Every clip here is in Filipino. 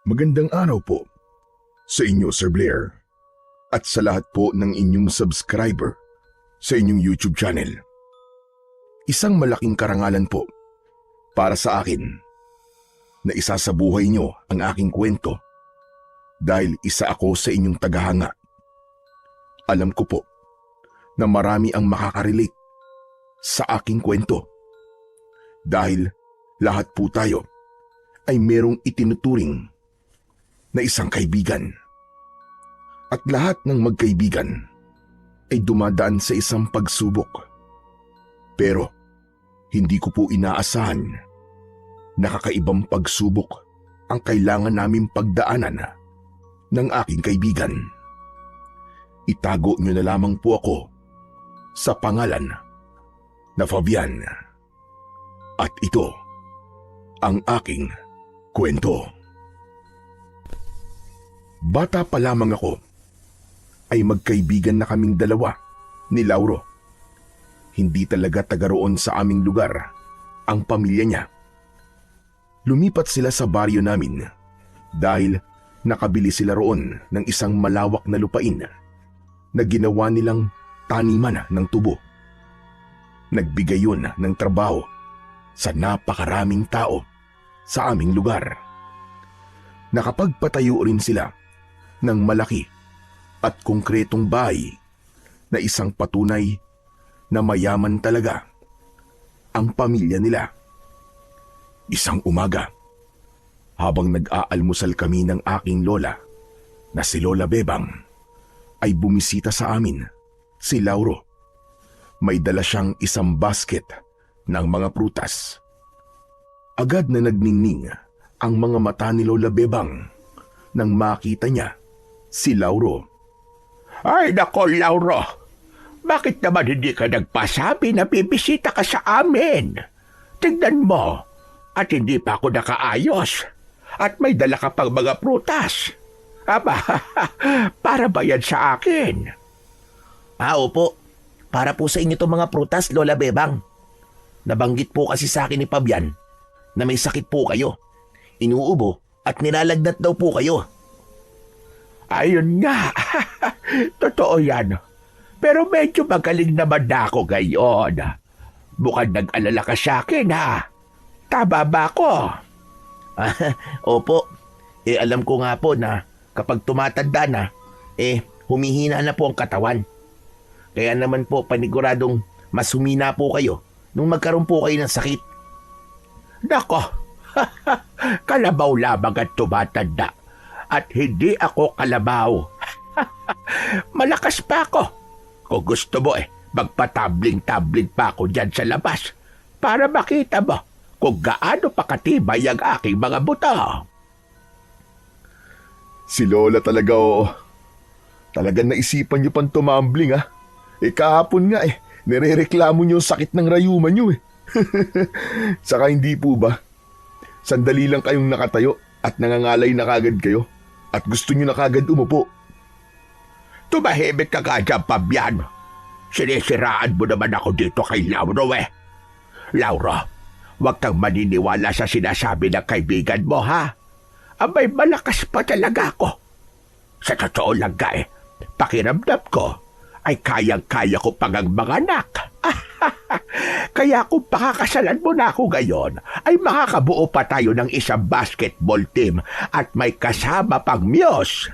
Magandang araw po sa inyo, Sir Blair, at sa lahat po ng inyong subscriber sa inyong YouTube channel. Isang malaking karangalan po para sa akin na isa sa buhay nyo ang aking kwento dahil isa ako sa inyong tagahanga. Alam ko po na marami ang makakarelate sa aking kwento dahil lahat po tayo ay merong itinuturing na isang kaibigan. At lahat ng magkaibigan ay dumadaan sa isang pagsubok. Pero hindi ko po inaasahan na kakaibang pagsubok ang kailangan naming pagdaanan ng aking kaibigan. Itago niyo na lamang po ako sa pangalan na Fabian. At ito ang aking kwento. Bata pa lamang ako ay magkaibigan na kaming dalawa ni Lauro. Hindi talaga taga roon sa aming lugar ang pamilya niya. Lumipat sila sa baryo namin dahil nakabili sila roon ng isang malawak na lupain na ginawa nilang taniman ng tubo. Nagbigay yun ng trabaho sa napakaraming tao sa aming lugar. Nakapagpatayo rin sila ng malaki at konkretong bahay na isang patunay na mayaman talaga ang pamilya nila. Isang umaga, habang nag-aalmusal kami ng aking lola na si Lola Bebang, ay bumisita sa amin si Lauro. May dala siyang isang basket ng mga prutas. Agad na nagningning ang mga mata ni Lola Bebang nang makita niya si Lauro. Ay nako, Lauro. Bakit naman hindi ka nagpasabi na bibisita ka sa amin? Tignan mo, at hindi pa ako nakaayos. At may dala ka pang mga prutas. Aba, para ba yan sa akin? Opo. Para po sa inyo itong mga prutas, Lola Bebang. Nabanggit po kasi sa akin ni Fabian na may sakit po kayo. Inuubo at nilalagnat daw po kayo. Ayun nga. Totoo yan. Pero medyo magaling naman na ako ngayon. Mukhang nag-alala ka sa akin, ha? Tama ba ako? Opo. Alam ko nga po na kapag tumatanda na, humihina na po ang katawan. Kaya naman po paniguradong mas humina po kayo nung magkaroon po kayo ng sakit. Nako, kalabaw lamang at tumatanda. At hindi ako kalabaw. Malakas pa ako. Kung gusto mo magpatabling-tabling pa ako dyan sa labas para makita mo kung gaano pa katibay ang aking mga buto. Si Lola talaga Talagang naisipan niyo pang tumambling ha. Kahapon nga nirereklamo niyo ang sakit ng rayuman niyo Saka hindi po ba? Sandali lang kayong nakatayo at nangangalay na kagad kayo at gusto niyo na kagad umupo. Tumahimik ka nga dyan, Fabian. Sinisiraan mo naman ako dito kay Lauro Lauro, huwag kang maniniwala sa sinasabi ng kaibigan mo, ha? Abay, malakas pa talaga ako. Sa totoo lang ka pakiramdam ko ay kayang-kaya ko pang ang mga anak. Kaya kung pakakasalan mo na ako ngayon, ay makakabuo pa tayo ng isang basketball team at may kasama pang muse.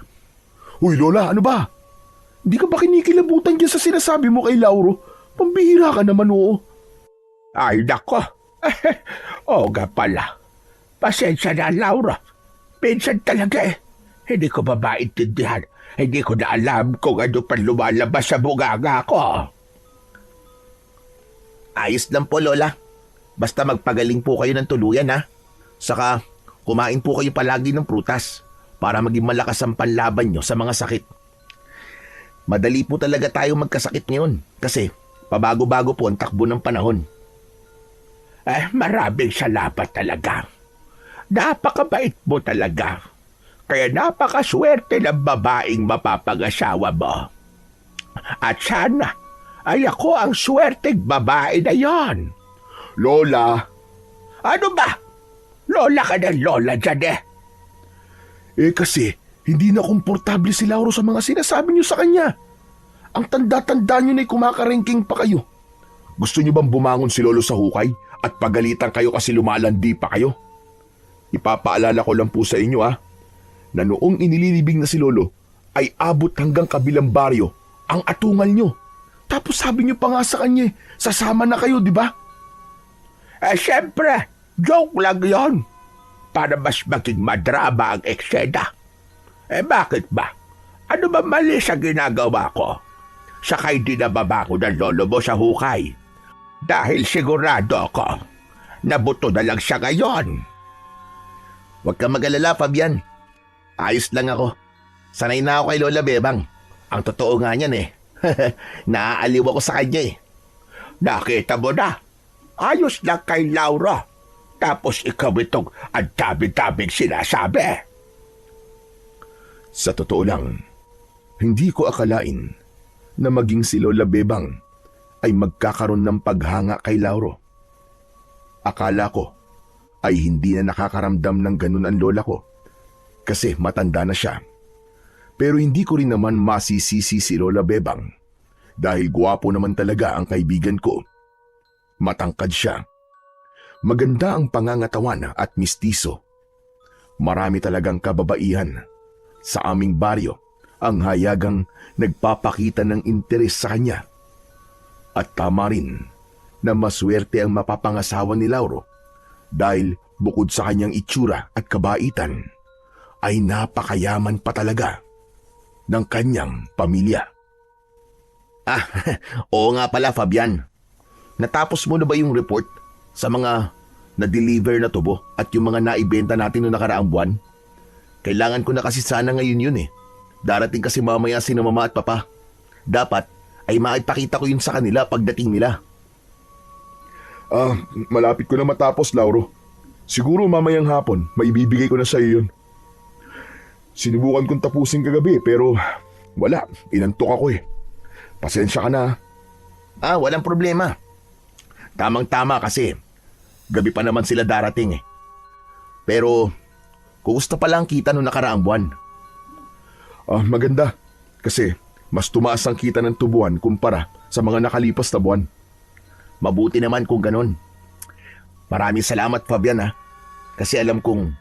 Uy Lola, ano ba? Hindi ka ba kinikilabutan dyan sa sinasabi mo kay Lauro? Pambihira ka naman Ay nako. Oo nga pala. Pasensya na, Lauro. Minsan talaga hindi ko ba maintindihan. Hindi ko na alam kung ano pa lumalabas sa bunganga ko. Ayos lang po, Lola. Basta magpagaling po kayo ng tuluyan, ha? Saka, kumain po kayo palagi ng prutas para maging malakas ang panlaban nyo sa mga sakit. Madali po talaga tayo magkasakit ngayon kasi pabago-bago po ang takbo ng panahon. Maraming salamat talaga. Napakabait mo talaga. Kaya napakaswerte ng babaeng mapapag-asawa mo. At sana ay ako ang swerteng babae na yon. Lola! Ano ba? Lola ka ng lola dyan Kasi hindi na komportable si Lauro sa mga sinasabi niyo sa kanya. Ang tanda-tanda niyo na'y kumakarengking pa kayo. Gusto niyo bang bumangon si Lolo sa hukay at pagalitan kayo kasi lumalandi pa kayo? Ipapaalala ko lang po sa inyo na noong inililibing na si Lolo ay abot hanggang kabilang baryo ang atungal niyo. Tapos sabi niyo pa nga sa kanya, sasama na kayo, di ba? Siyempre, joke lang yon. Para mas maging madrama ang eksena. Bakit ba? Ano ba mali sa ginagawa ko? Sakay din na babako ng lolo mo sa hukay. Dahil sigurado ako, nabuto na lang siya ngayon. Huwag kang mag-alala, Fabian. Ayos lang ako. Sanay na ako kay Lola Bebang. Ang totoo nga niyan Naaaliw ako sa kanya Nakita mo na. Ayos lang kay Laura. Tapos ikaw itong ang dami-daming sinasabi. Sa totoo lang, hindi ko akalain na maging si Lola Bebang ay magkakaroon ng paghanga kay Lauro. Akala ko ay hindi na nakakaramdam ng ganun ang lola ko kasi matanda na siya. Pero hindi ko rin naman masisisi si Lola Bebang dahil gwapo naman talaga ang kaibigan ko. Matangkad siya. Maganda ang pangangatawan at mistiso. Marami talagang kababaihan sa aming baryo ang hayagang nagpapakita ng interes sa kanya. At tama rin na maswerte ang mapapangasawa ni Lauro dahil bukod sa kanyang itsura at kabaitan ay napakayaman pa talaga ng kanyang pamilya. Oo nga pala, Fabian. Natapos mo na ba yung report sa mga na-deliver na tubo at yung mga naibenta natin noong nakaraang buwan? Kailangan ko na kasi sana ngayon yun Darating kasi mamaya si mama at papa. Dapat ay maipakita ko yun sa kanila pagdating nila. Malapit ko na matapos, Lauro. Siguro mamayang hapon, maibibigay ko na sa iyo yun. Sinubukan kong tapusin kagabi pero wala, inantok ako Pasensya ka na. Walang problema. Tamang-tama kasi gabi pa naman sila darating Pero kumusta pala ang kita noong nakaraang buwan? Maganda. Kasi mas tumaas ang kita ng tubuan kumpara sa mga nakalipas na buwan. Mabuti naman kung ganon. Maraming salamat, Fabian Kasi alam kong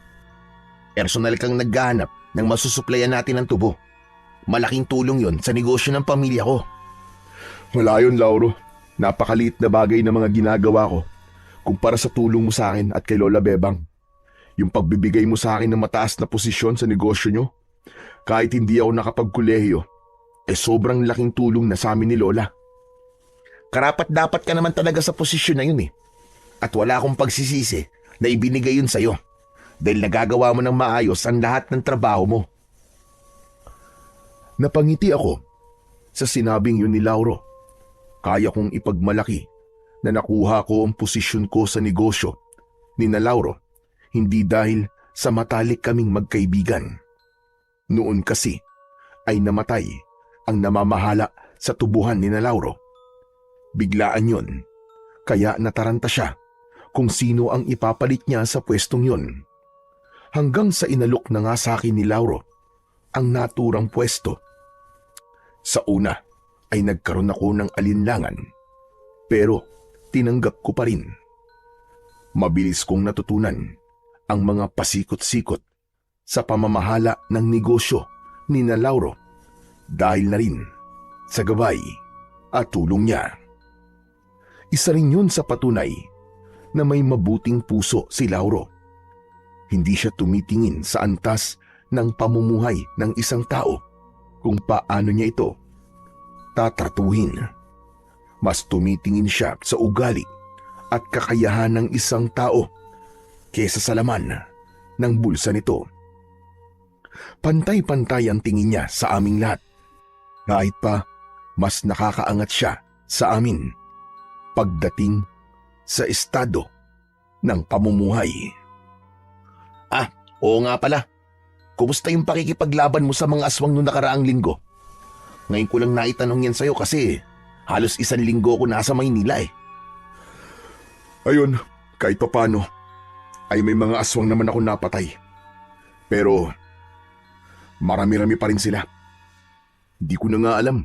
personal kang naghahanap ng masusuplayan natin ng tubo. Malaking tulong yon sa negosyo ng pamilya ko. Wala yun, Lauro. Napakaliit na bagay na mga ginagawa ko kumpara sa tulong mo sa akin at kay Lola Bebang. Yung pagbibigay mo sa akin ng mataas na posisyon sa negosyo nyo, kahit hindi ako nakapagkolehiyo, sobrang laking tulong na sa amin ni Lola. Karapat-dapat ka naman talaga sa posisyon na yun At wala akong pagsisisi na ibinigay yun sa'yo dahil nagagawa mo ng maayos ang lahat ng trabaho mo. Napangiti ako sa sinabing yun ni Lauro. Kaya kong ipagmalaki na nakuha ko ang posisyon ko sa negosyo ni na Lauro, hindi dahil sa matalik kaming magkaibigan. Noon kasi ay namatay ang namamahala sa tubuhan ni na Lauro. Biglaan yun, kaya nataranta siya kung sino ang ipapalit niya sa pwestong yun. Hanggang sa inalok na nga sa akin ni Lauro ang naturang pwesto. Sa una ay nagkaroon ako ng alinlangan, pero tinanggap ko pa rin. Mabilis kong natutunan ang mga pasikot-sikot sa pamamahala ng negosyo ni na Lauro dahil na rin sa gabay at tulong niya. Isa rin yun sa patunay na may mabuting puso si Lauro. Hindi siya tumitingin sa antas ng pamumuhay ng isang tao kung paano niya ito tatratuhin. Mas tumitingin siya sa ugali at kakayahan ng isang tao kesa sa laman ng bulsa nito. Pantay-pantay ang tingin niya sa aming lahat. Kahit pa mas nakakaangat siya sa amin pagdating sa estado ng pamumuhay. Oo nga pala. Kumusta yung pakikipaglaban mo sa mga aswang noong nakaraang linggo? Ngayon ko lang naitanong yan sa'yo kasi halos 1 linggo ko nasa Maynila Ayun, kahit pa paano, ay may mga aswang naman ako napatay. Pero Marami-rami pa rin sila. Hindi ko na nga alam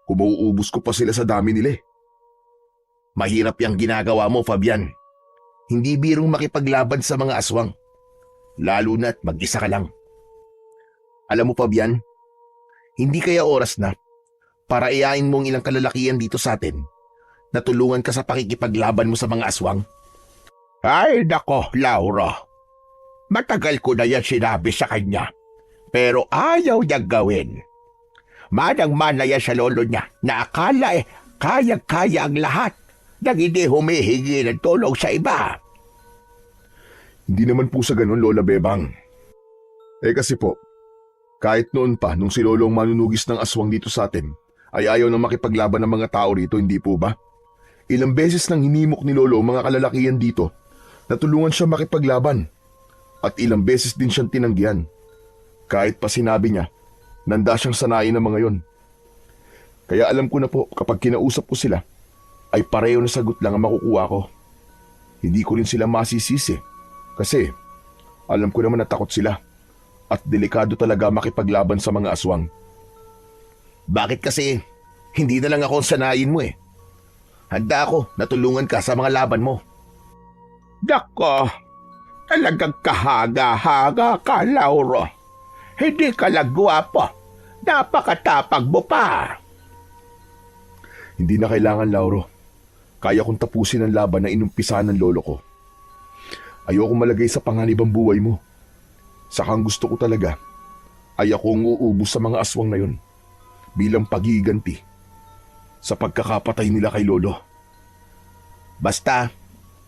kung mauubos ko pa sila sa dami nila eh. Mahirap yung ginagawa mo, Fabian. Hindi birong makipaglaban sa mga aswang. Lalo na't mag-isa ka lang. Alam mo, Fabian, hindi kaya oras na para iyain mong ilang kalalakihan dito sa atin na tulungan ka sa pakikipaglaban mo sa mga aswang? Ay, nako, Lauro. Matagal ko na yan sinabi sa kanya, pero ayaw niyang gawin. Manang-mana yan sa lolo niya na akala kaya-kaya ang lahat nang hindi humihingi ng tulong sa iba. Hindi naman po sa ganun, Lola Bebang. Kasi po, kahit noon pa nung si Lolo ang manunugis ng aswang dito sa atin, ay ayaw na makipaglaban ng mga tao rito, hindi po ba? Ilang beses nang hinimok ni Lolo ang mga kalalakihan dito na tulungan siya makipaglaban. At ilang beses din siyang tinanggihan. Kahit pa sinabi niya, nanda siyang sanayin ng mga yon. Kaya alam ko na po kapag kinausap ko sila, ay pareho na sagot lang ang makukuha ko. Hindi ko rin sila masisisi kasi alam ko naman na takot sila at delikado talaga makipaglaban sa mga aswang. Bakit kasi hindi na lang ako ang sanayin mo eh? Handa ako na tulungan ka sa mga laban mo. Nako, talagang kahaga-haga ka, Lauro. Hindi ka lang gwapo. Napakatapag mo pa. Hindi na kailangan, Lauro. Kaya kong tapusin ang laban na inumpisahan ng lolo ko. Ayoko malagay sa panganib ang buhay mo. Sakang gusto ko talaga ay akong uubos sa mga aswang na yon bilang pagiganti sa pagkakapatay nila kay lolo. Basta,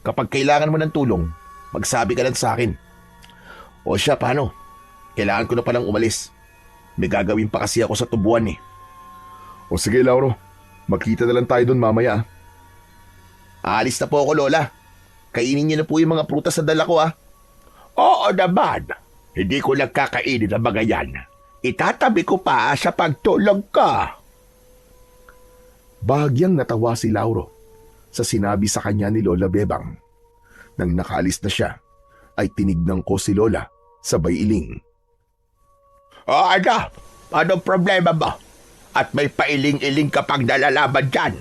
kapag kailangan mo ng tulong, magsabi ka lang sa akin. O siya, paano? Kailangan ko na palang umalis. May gagawin pa kasi ako sa tubuan eh. O sige, Lauro. Magkita na lang tayo doon mamaya. Aalis na po ako, Lola. Kainin niyo na po yung mga prutas na dala ko Oo naman. Hindi ko lang kakainin ang mga yan. Itatabi ko pa sa pagtulog ka. Bahagyang natawa si Lauro sa sinabi sa kanya ni Lola Bebang. Nang nakaalis na siya, ay tinignan ko si Lola sabay iling. Ano? Anong problema mo? At may pailing-iling ka pang nalalaban dyan.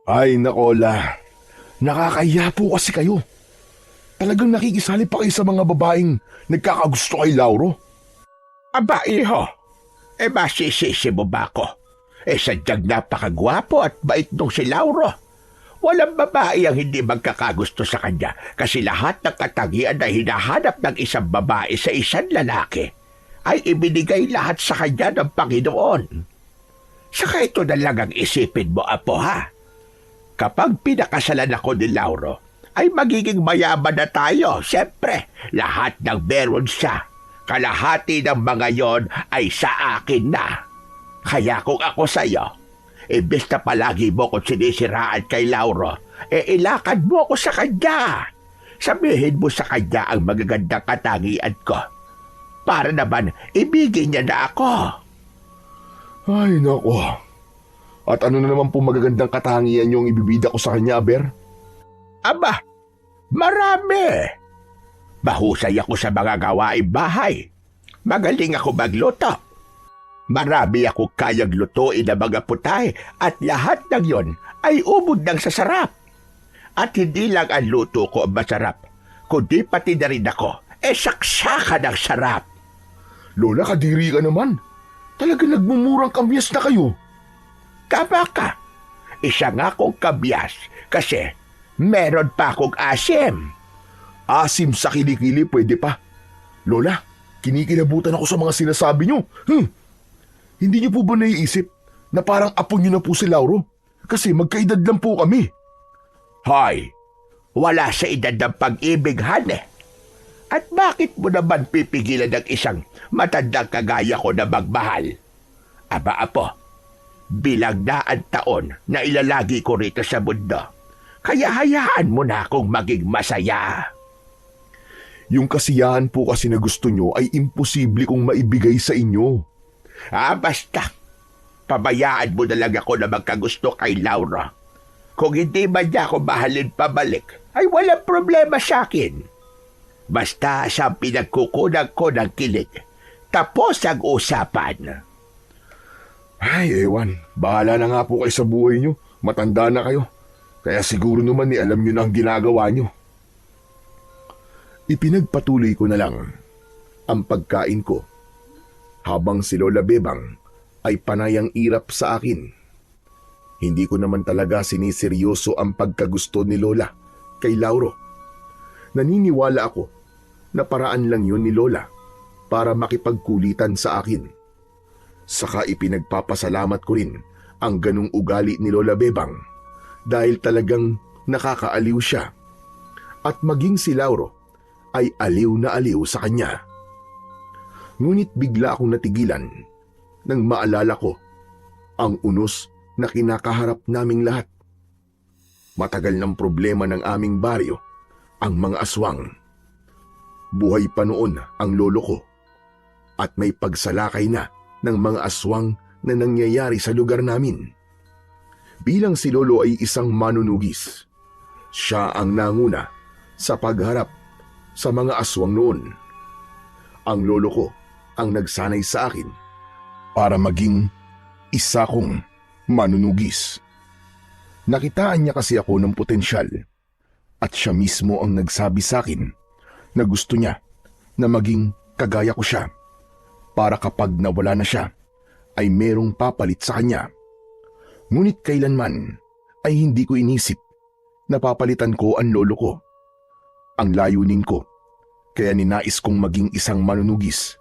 Ay nakola, nakakahiya po kasi kayo. Talagang nakikisali pa kayo sa mga babaeng nagkakagusto kay Lauro. Aba, iho. Masisisi mo ba ako? Sadyang napakagwapo at bait nung si Lauro. Walang babae ang hindi magkakagusto sa kanya kasi lahat ng katangian na hinahanap ng isang babae sa isang lalaki ay ibinigay lahat sa kanya ng Panginoon. Saka ito na lang ang isipin mo, Apo, ha? Kapag pinakasalan ako ni Lauro, ay magiging mayaman na tayo. Siyempre, lahat ng meron siya. Kalahati ng mga yon ay sa akin na. Kaya kung ako sa'yo, imbes na palagi mo kong sinisiraan kay Lauro, ilakad mo ako sa kanya. Sabihin mo sa kanya ang magagandang katangian ko. Para naman, ibigin niya na ako. Ay nako. At ano na naman po magagandang katangian yung ibibida ko sa kanya, Aber? Aba, marami. Mahusay ako sa mga gawaing bahay. Magaling ako magluto. Marami ako kayang lutuin na mga putay at lahat ng yon ay ubod ng sasarap. At hindi lang ang luto ko ang masarap, kundi pati na rin ako, saksakan ng sarap. Lola, kadiri ka naman. Talaga nagmumurang kamyas na kayo. Tama ka. Isa nga akong kabyas kasi meron pa akong asim. Asim sa kilikili, pwede pa. Lola, kinikilabutan ako sa mga sinasabi nyo. Hindi nyo po ba naiisip na parang apo nyo na po si Lauro? Kasi magkaedad lang po kami. Hoy, wala sa edad ng pag-ibig, Han eh. At bakit mo naman pipigilan ng isang matandang kagaya ko na magmahal? Aba, Apo, bilang daan taon na ilalagi ko rito sa mundo, kaya hayaan mo na akong maging masaya. Yung kasiyahan po kasi na gusto nyo ay imposible kong maibigay sa inyo. Basta, pabayaan mo na lang ako na magkagusto kay Laura. Kung hindi man niya ako mahalin pabalik, ay walang problema sa akin. Basta sa pinagkukunan ko ng kilig, tapos ang usapan. Ay, ewan. Bahala na nga po kayo sa buhay nyo. Matanda na kayo. Kaya siguro naman alam nyo na ang ginagawa nyo. Ipinagpatuloy ko na lang ang pagkain ko habang si Lola Bebang ay panayang irap sa akin. Hindi ko naman talaga siniseryoso ang pagkagusto ni Lola kay Lauro. Naniniwala ako na paraan lang yun ni Lola para makipagkulitan sa akin. Saka ipinagpapasalamat ko rin ang ganung ugali ni Lola Bebang dahil talagang nakakaaliw siya. At maging si Lauro ay aliw na aliw sa kanya. Ngunit bigla akong natigilan nang maalala ko ang unos na kinakaharap naming lahat. Matagal ng problema ng aming baryo ang mga aswang. Buhay pa noon ang lolo ko at may pagsalakay na ng mga aswang na nangyayari sa lugar namin. Bilang si lolo ay isang manunugis, siya ang nanguna sa pagharap sa mga aswang noon. Ang lolo ko ang nagsanay sa akin para maging isa kong manunugis. Nakitaan niya kasi ako ng potensyal at siya mismo ang nagsabi sa akin na gusto niya na maging kagaya ko siya para kapag nawala na siya ay merong papalit sa kanya. Ngunit kailanman ay hindi ko inisip na papalitan ko ang lolo ko. Ang layunin ko, kaya ninais kong maging isang manunugis,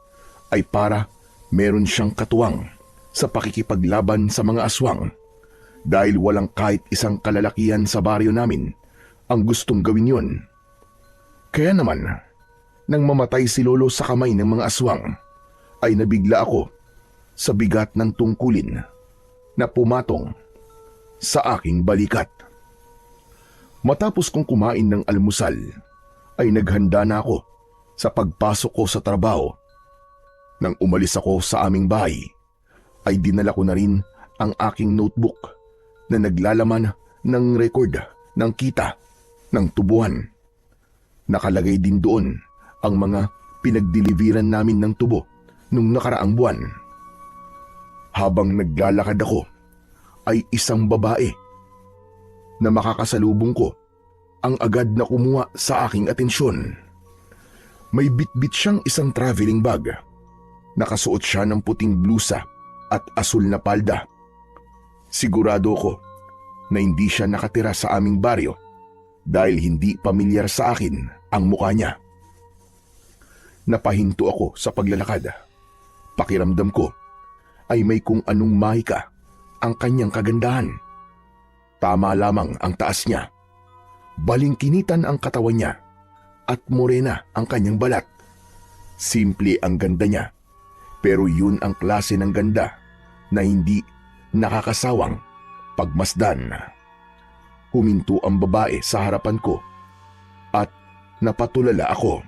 ay para meron siyang katuwang sa pakikipaglaban sa mga aswang dahil walang kahit isang kalalakihan sa baryo namin ang gustong gawin yon. Kaya naman, nang mamatay si lolo sa kamay ng mga aswang, ay nabigla ako sa bigat ng tungkulin na pumatong sa aking balikat. Matapos kong kumain ng almusal, ay naghanda na ako sa pagpasok ko sa trabaho. Nang umalis ako sa aming bahay, ay dinala ko na rin ang aking notebook na naglalaman ng record ng kita ng tubuhan. Nakalagay din doon ang mga pinagdeliveran namin ng tubo nung nakaraang buwan. Habang naglalakad ako, ay isang babae na makakasalubong ko ang agad na kumuha sa aking atensyon. May bitbit siyang isang traveling bag. Nakasuot siya ng puting blusa at asul na palda. Sigurado ko na hindi siya nakatira sa aming baryo dahil hindi pamilyar sa akin ang mukha niya. Napahinto ako sa paglalakad. Pakiramdam ko ay may kung anong mahika ang kanyang kagandahan. Tama lamang ang taas niya. Balingkinitan ang katawan niya at morena ang kanyang balat. Simple ang ganda niya, pero yun ang klase ng ganda na hindi nakakasawang pagmasdan. Huminto ang babae sa harapan ko at napatulala ako.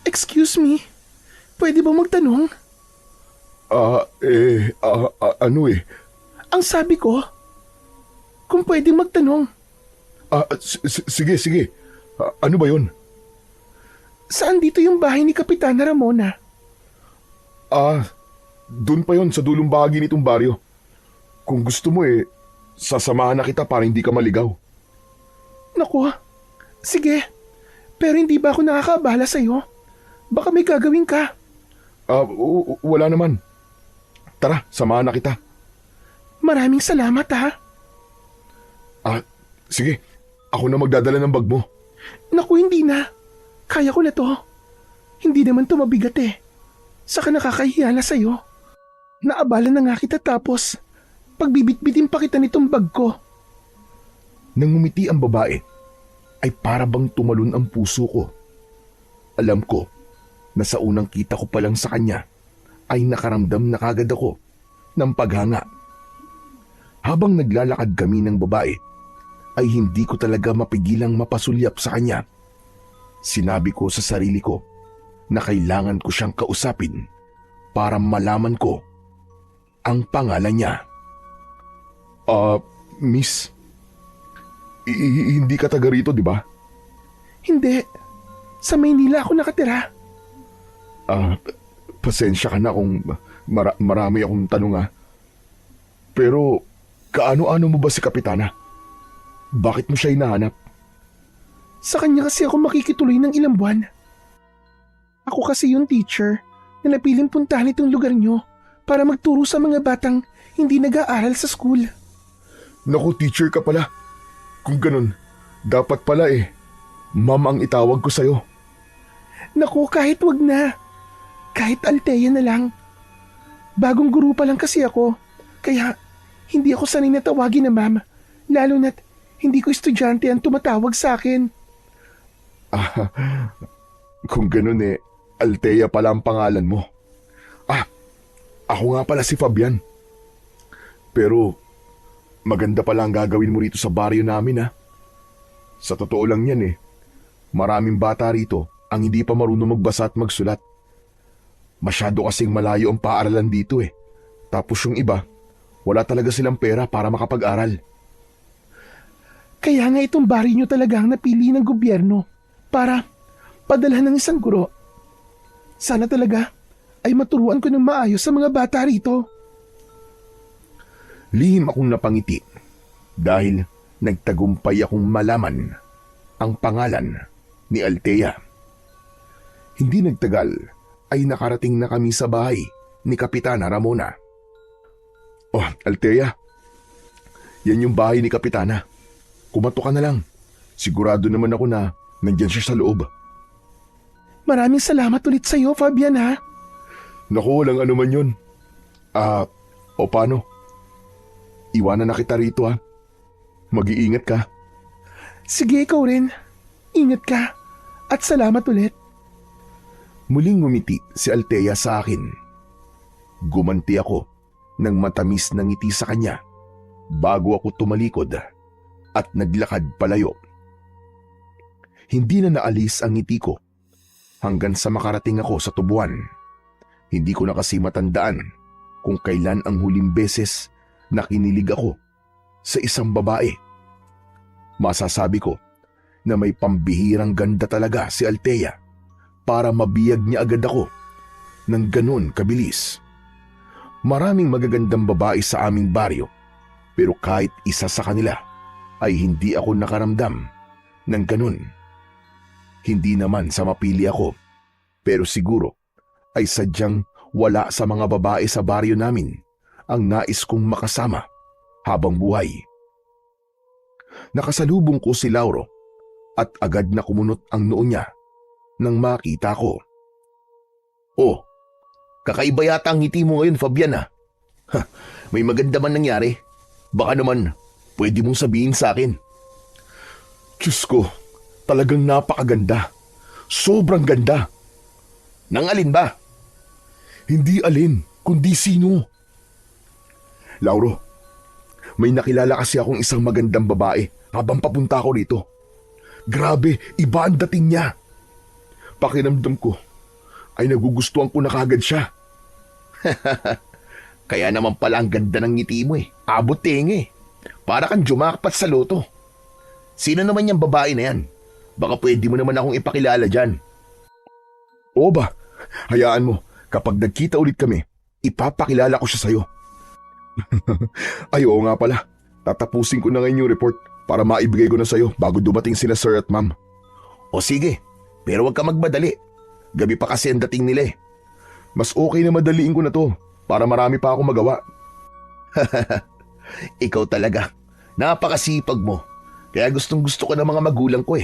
Excuse me, pwede ba magtanong? Ano eh? Ang sabi ko, kung pwede magtanong. Sige. Ano ba yun? Saan dito yung bahay ni Kapitana Ramona? Doon pa yon sa dulong bahagi nitong baryo. Kung gusto mo sasamahan na kita para hindi ka maligaw. Naku, sige. Pero hindi ba ako nakakabala sa'yo? Baka may gagawin ka. Wala naman. Tara, samahan na kita. Maraming salamat ha. Sige. Ako na magdadala ng bag mo. Naku, hindi na. Kaya ko na to. Hindi naman to mabigat eh. Saka nakakahiya na sa'yo. Naabala na nga kita tapos pagbibitbitin pa kita nitong bag ko. Nang ngumiti ang babae, ay para bang tumalon ang puso ko. Alam ko na sa unang kita ko pa lang sa kanya ay nakaramdam na kagad ako ng paghanga. Habang naglalakad kami ng babae, ay hindi ko talaga mapigilang mapasulyap sa kanya. Sinabi ko sa sarili ko na kailangan ko siyang kausapin para malaman ko ang pangalan niya. Miss, hindi ka taga rito, di ba? Hindi. Sa Maynila ako nakatira. Ah, pasensya ka na kung marami akong tanong Pero, kaano-ano mo ba si Kapitana? Bakit mo siya hinahanap? Sa kanya kasi ako makikituloy ng ilang buwan. Ako kasi yung teacher na napiling puntahan itong lugar nyo para magturo sa mga batang hindi nag-aaral sa school. Naku, teacher ka pala. Kung ganun, dapat pala ma'am ang itawag ko sa'yo. Naku, kahit wag na. Kahit Althea na lang. Bagong guru pa lang kasi ako, kaya hindi ako sanay na tawagin na ma'am, lalo na't hindi ko estudyante ang tumatawag sa akin. Kung ganun Althea pala ang pangalan mo. Ako nga pala si Fabian. Pero, maganda pala ang gagawin mo rito sa baryo namin Sa totoo lang yan maraming bata rito ang hindi pa marunong magbasa at magsulat. Masyado kasing malayo ang paaralan dito Tapos yung iba, wala talaga silang pera para makapag-aral. Kaya nga itong baryo nyo talaga ang napili ng gobyerno para padalhan ng isang guro. Sana talaga ay maturuan ko ng maayos sa mga bata rito. Lihim akong napangiti dahil nagtagumpay akong malaman ang pangalan ni Althea. Hindi nagtagal ay nakarating na kami sa bahay ni Kapitana Ramona. Oh, Althea, yan yung bahay ni Kapitana. Kumato ka na lang. Sigurado naman ako na nandyan siya sa loob. Maraming salamat ulit sa iyo, Fabian Naku, walang anuman yun. O paano? Iwanan na kita rito Mag-iingat ka. Sige, ikaw rin. Ingat ka. At salamat ulit. Muling ngumiti si Althea sa akin. Gumanti ako ng matamis na ngiti sa kanya bago ako tumalikod at naglakad palayo. Hindi na naalis ang ngiti ko hanggang sa makarating ako sa tubuan. Hindi ko na kasi matandaan kung kailan ang huling beses na kinilig ako sa isang babae. Masasabi ko na may pambihirang ganda talaga si Althea para mabiyag niya agad ako ng ganun kabilis. Maraming magagandang babae sa aming baryo, pero kahit isa sa kanila ay hindi ako nakaramdam ng ganun. Hindi naman sa mapili ako, pero siguro ay sadyang wala sa mga babae sa baryo namin ang nais kong makasama habang buhay. Nakasalubong ko si Lauro at agad na kumunot ang noo niya nang makita ko. Oh, kakaiba yata ang ngiti mo ngayon, Fabian May maganda man nangyari. Baka naman pwede mong sabihin sa akin. Diyos ko, talagang napakaganda. Sobrang ganda. Nang alin ba? Hindi alin, kundi sino. Lauro, may nakilala kasi akong isang magandang babae habang papunta ako rito. Grabe, iba ang dating niya. Pakiramdam ko ay nagugustuhan ko na kagad siya. Kaya naman pala ang ganda ng ngiti mo Abot tingi. Para kang jumakpat sa loto. Sino naman yung babae na yan? Baka pwede mo naman akong ipakilala dyan. Oo ba? Hayaan mo, kapag nagkita ulit kami, ipapakilala ko siya sa'yo. Ay oo nga pala, tatapusin ko na ngayon yung report para maibigay ko na sa'yo bago dumating sina Sir at Ma'am. O sige, pero huwag ka magmadali. Gabi pa kasi ang dating nila Mas okay na madaliin ko na to para marami pa akong magawa. Ikaw talaga, napakasipag mo. Kaya gustong gusto ko ng mga magulang ko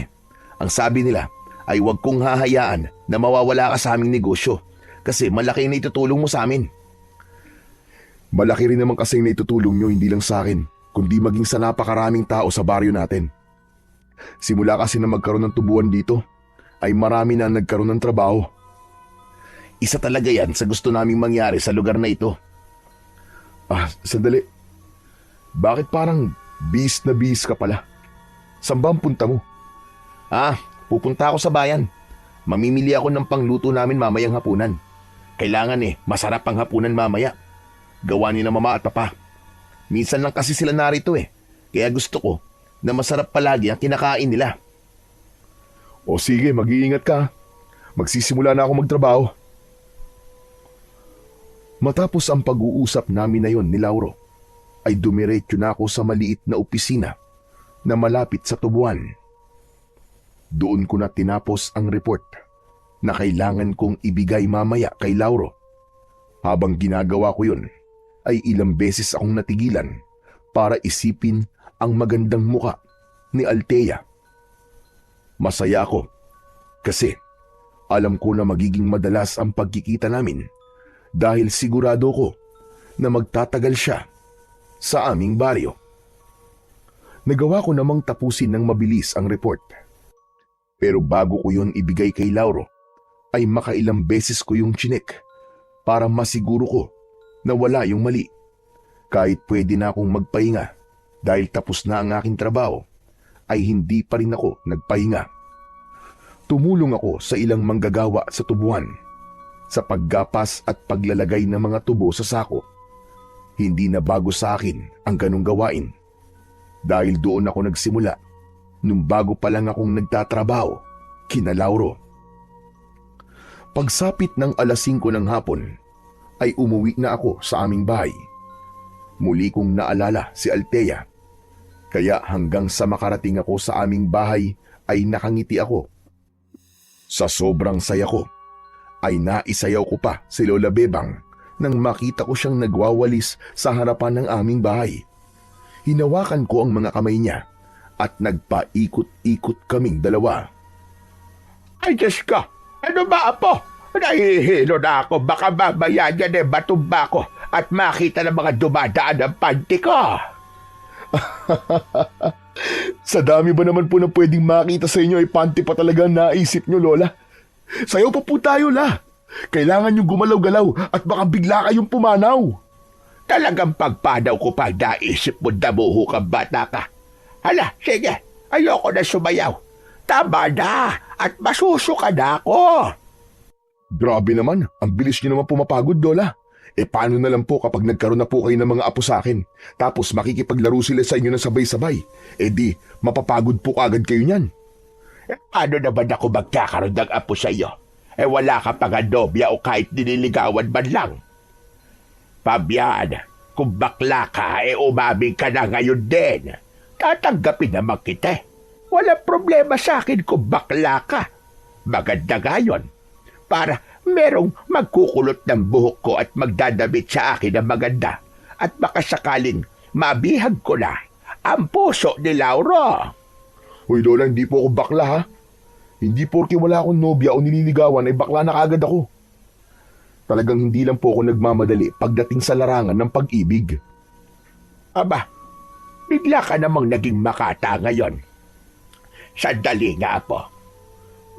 Ang sabi nila ay huwag kong hahayaan na mawawala ka sa aming negosyo kasi malaki na itutulong mo sa amin. Malaki rin naman kasing naitutulong nyo hindi lang sa akin, kundi maging sa napakaraming tao sa baryo natin. Simula kasi na magkaroon ng tubuan dito, ay marami na nagkaroon ng trabaho. Isa talaga yan sa gusto naming mangyari sa lugar na ito. Sandali. Bakit parang bis na bis ka pala? Saan ba ang punta mo? Pupunta ako sa bayan. Mamimili ako ng pangluto namin mamayang hapunan. Kailangan masarap ang hapunan mamaya. Gawa ni na mama at papa. Minsan lang kasi sila narito Kaya gusto ko na masarap palagi ang kinakain nila. O sige, mag-iingat ka. Magsisimula na ako magtrabaho. Matapos ang pag-uusap namin na yon ni Lauro, ay dumiretso na ako sa maliit na opisina na malapit sa tubuan. Doon ko na tinapos ang report na kailangan kong ibigay mamaya kay Lauro. Habang ginagawa ko yun, ay ilang beses akong natigilan para isipin ang magandang muka ni Althea. Masaya ako kasi alam ko na magiging madalas ang pagkikita namin dahil sigurado ko na magtatagal siya sa aming baryo. Nagawa ko namang tapusin ng mabilis ang report. Pero bago ko yon ibigay kay Lauro, ay makailang beses ko yung chinek para masiguro ko na wala yung mali. Kahit pwede na akong magpahinga dahil tapos na ang aking trabaho, ay hindi pa rin ako nagpahinga. Tumulong ako sa ilang manggagawa sa tubuan sa paggapas at paglalagay ng mga tubo sa sako. Hindi na bago sa akin ang ganong gawain dahil doon ako nagsimula nung bago pa lang akong nagtatrabaho kina Lauro. Pagsapit ng 5:00 ng hapon ay umuwi na ako sa aming bahay. Muli kong naalala si Althea, kaya hanggang sa makarating ako sa aming bahay ay nakangiti ako. Sa sobrang saya ko, ay naisayaw ko pa si Lola Bebang nang makita ko siyang nagwawalis sa harapan ng aming bahay. Hinawakan ko ang mga kamay niya at nagpaikot-ikot kaming dalawa. Ay, Diyos ko! Ano ba, Apo? Nahihilo na ako. Baka mamaya yan batumba ko at makita ng mga dumadaan ng panty ko. Sa dami ba naman po na pwedeng makita sa inyo ay panty pa talaga naisip nyo, Lola? Sayaw pa po tayo, La. Kailangan yung gumalaw-galaw at baka bigla kayong pumanaw. Talagang pagpanaw ko pag naisip mo damuho kang bata ka. Hala, sige, ayoko na sumayaw. Tama na at masusuka na ako. Grabe naman, ang bilis nyo naman pumapagod, Lola. Paano na lang po kapag nagkaroon na po kayo ng mga apo sa akin, tapos makikipaglaro sila sa inyo ng sabay-sabay, di mapapagod po kagad kayo niyan. Paano naman ako magkakaroon ng apo sa iyo? Wala ka pa nga nobya o kahit nililigawan man lang. Fabian, kung bakla ka, umaming ka na ngayon din. Tatanggapin naman kita. Walang problema sa akin kung bakla ka. Maganda ngayon. Para merong magkukulot ng buhok ko at magdadamit sa akin ng maganda. At baka sakaling mabihag ko na ang puso ni Lauro. Hoy, Lola, hindi po ako bakla, ha? Hindi porke wala akong nobya o nililigawan ay bakla na kagad ako. Talagang hindi lang po ako nagmamadali pagdating sa larangan ng pag-ibig. Aba, bigla ka namang naging makata ngayon. Sandali nga po.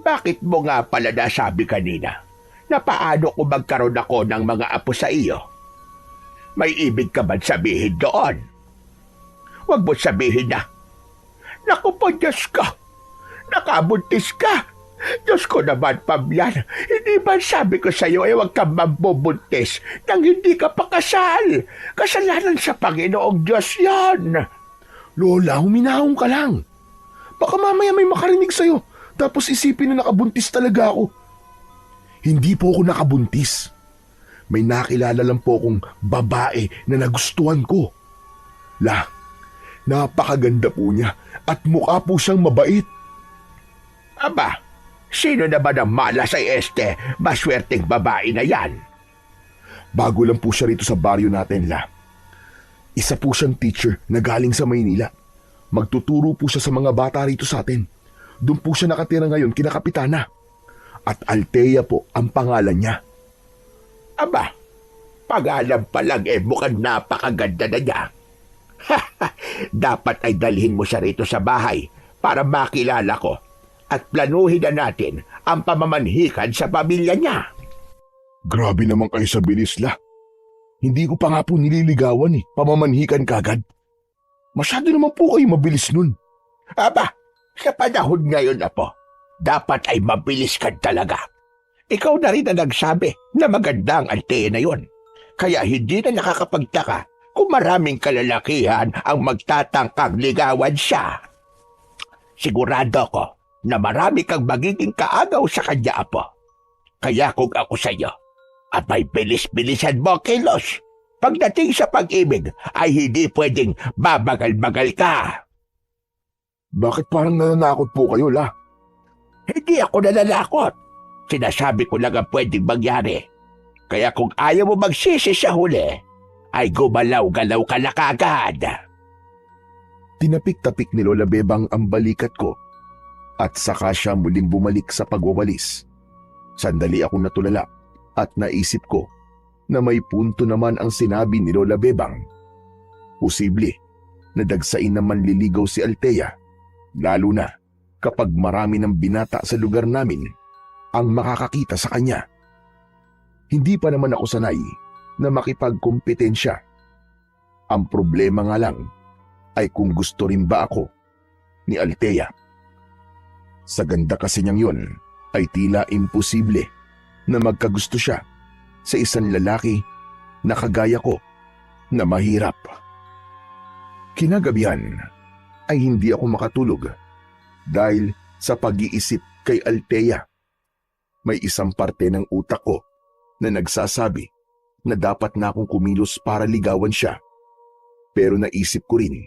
Bakit mo nga pala nasabi kanina na paano kung magkaroon ako ng mga apo sa iyo? May ibig ka man sabihin doon? Huwag mo sabihin na, naku po, Diyos ko, nakabuntis ka. Diyos ko naman, Fabian, hindi ba sabi ko sa iyo huwag kang mambubuntis nang hindi ka pa kasal? Kasalanan sa Panginoong Diyos yan. Lola, huminahon ka lang. Baka mamaya may makarinig sa'yo, tapos isipin na nakabuntis talaga ako. Hindi po ako nakabuntis. May nakilala lang po akong babae na nagustuhan ko. La, napakaganda po niya at mukha po siyang mabait. Aba, sino naman ang malas ay maswerteng babae na yan? Bago lang po siya rito sa baryo natin, La. Isa po siyang teacher na galing sa Maynila. Magtuturo po siya sa mga bata rito sa atin. Doon po siya nakatira ngayon kina Kapitana. At Althea po ang pangalan niya. Aba, pangalan pa lang mukhang napakaganda na niya. Dapat ay dalhin mo siya rito sa bahay para makilala ko at planuhin na natin ang pamamanhikan sa pamilya niya. Grabe naman kayo sa bilis, La. Hindi ko pa nga po nililigawan pamamanhikan kagad. Masyado naman po kayo mabilis nun. Aba, sa panahon ngayon na po, dapat ay mabilis ka talaga. Ikaw na rin ang nagsabi na maganda ang Althea na yon. Kaya hindi na nakakapagtaka kung maraming kalalakihan ang magtatangkang ligawan siya. Sigurado ko na marami kang magiging kaagaw sa kanya, Apo. Kaya kung ako sa iyo, Abay, bilis-bilisan mo, kilos. Pagdating sa pag-ibig, ay hindi pwedeng babagal-bagal ka. Bakit parang nananakot po kayo, La? Hindi ako nananakot. Sinasabi ko lang ang pwedeng mangyari. Kaya kung ayaw mo magsisi sa huli, ay gumalaw-galaw ka na kagad. Tinapik-tapik ni Lola Bebang ang balikat ko at saka siya muling bumalik sa pagwawalis. Sandali akong natulala at naisip ko na may punto naman ang sinabi ni Lola Bebang. Posible na dagsain na manliligaw si Althea, lalo na kapag marami ng binata sa lugar namin ang makakakita sa kanya. Hindi pa naman ako sanay na makipagkompetensya. Ang problema nga lang ay kung gusto rin ba ako ni Althea. Sa ganda kasi niyang yun ay tila imposible na magkagusto siya sa isang lalaki na kagaya ko na mahirap. Kinagabihan ay hindi ako makatulog dahil sa pag-iisip kay Althea. May isang parte ng utak ko na nagsasabi na dapat na akong kumilos para ligawan siya. Pero naisip ko rin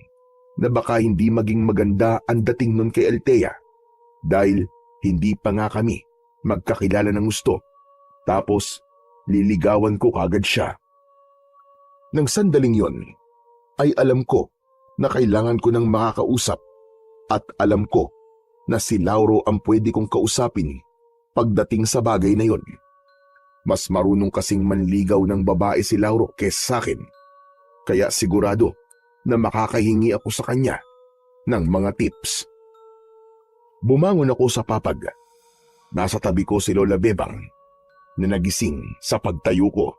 na baka hindi maging maganda ang dating nun kay Althea dahil hindi pa nga kami magkakilala ng gusto. Tapos liligawan ko kagad siya. Nang sandaling yon ay alam ko na kailangan ko ng makakausap at alam ko na si Lauro ang pwede kong kausapin pagdating sa bagay na yon. Mas marunong kasing manligaw ng babae si Lauro kaysa sa akin, kaya sigurado na makakahingi ako sa kanya ng mga tips. Bumangon ako sa papag. Nasa tabi ko si Lola Bebang na nagising sa pagtayo ko.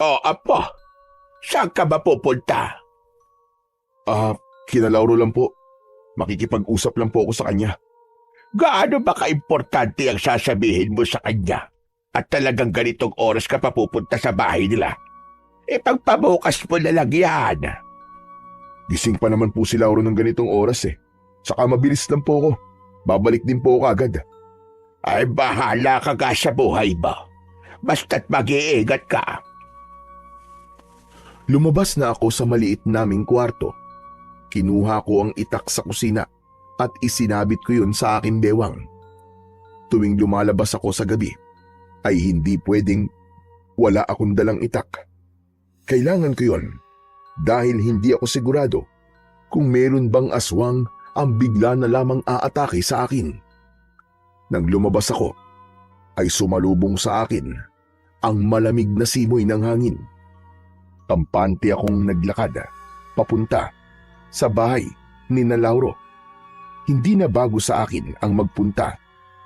O apo, saan ka ba pupunta? Kina Lauro lang po. Makikipag-usap lang po ako sa kanya. Gaano ba kaimportante ang sasabihin mo sa kanya? At talagang ganitong oras ka pa pupunta sa bahay nila? Pagpabukas mo na lang yan. Gising pa naman po si Lauro ng ganitong oras eh. Saka mabilis lang po ako. Babalik din po ako agad. Ay bahala ka ka sa buhay mo. Basta't mag-iingat ka. Lumabas na ako sa maliit naming kwarto. Kinuha ko ang itak sa kusina at isinabit ko yun sa aking bewang. Tuwing lumalabas ako sa gabi, ay hindi pwedeng wala akong dalang itak. Kailangan ko yun dahil hindi ako sigurado kung meron bang aswang ang bigla na lamang aatake sa akin. Nang lumabas ako, ay sumalubong sa akin ang malamig na simoy ng hangin. Kampante akong naglakad papunta sa bahay ni Lauro. Hindi na bago sa akin ang magpunta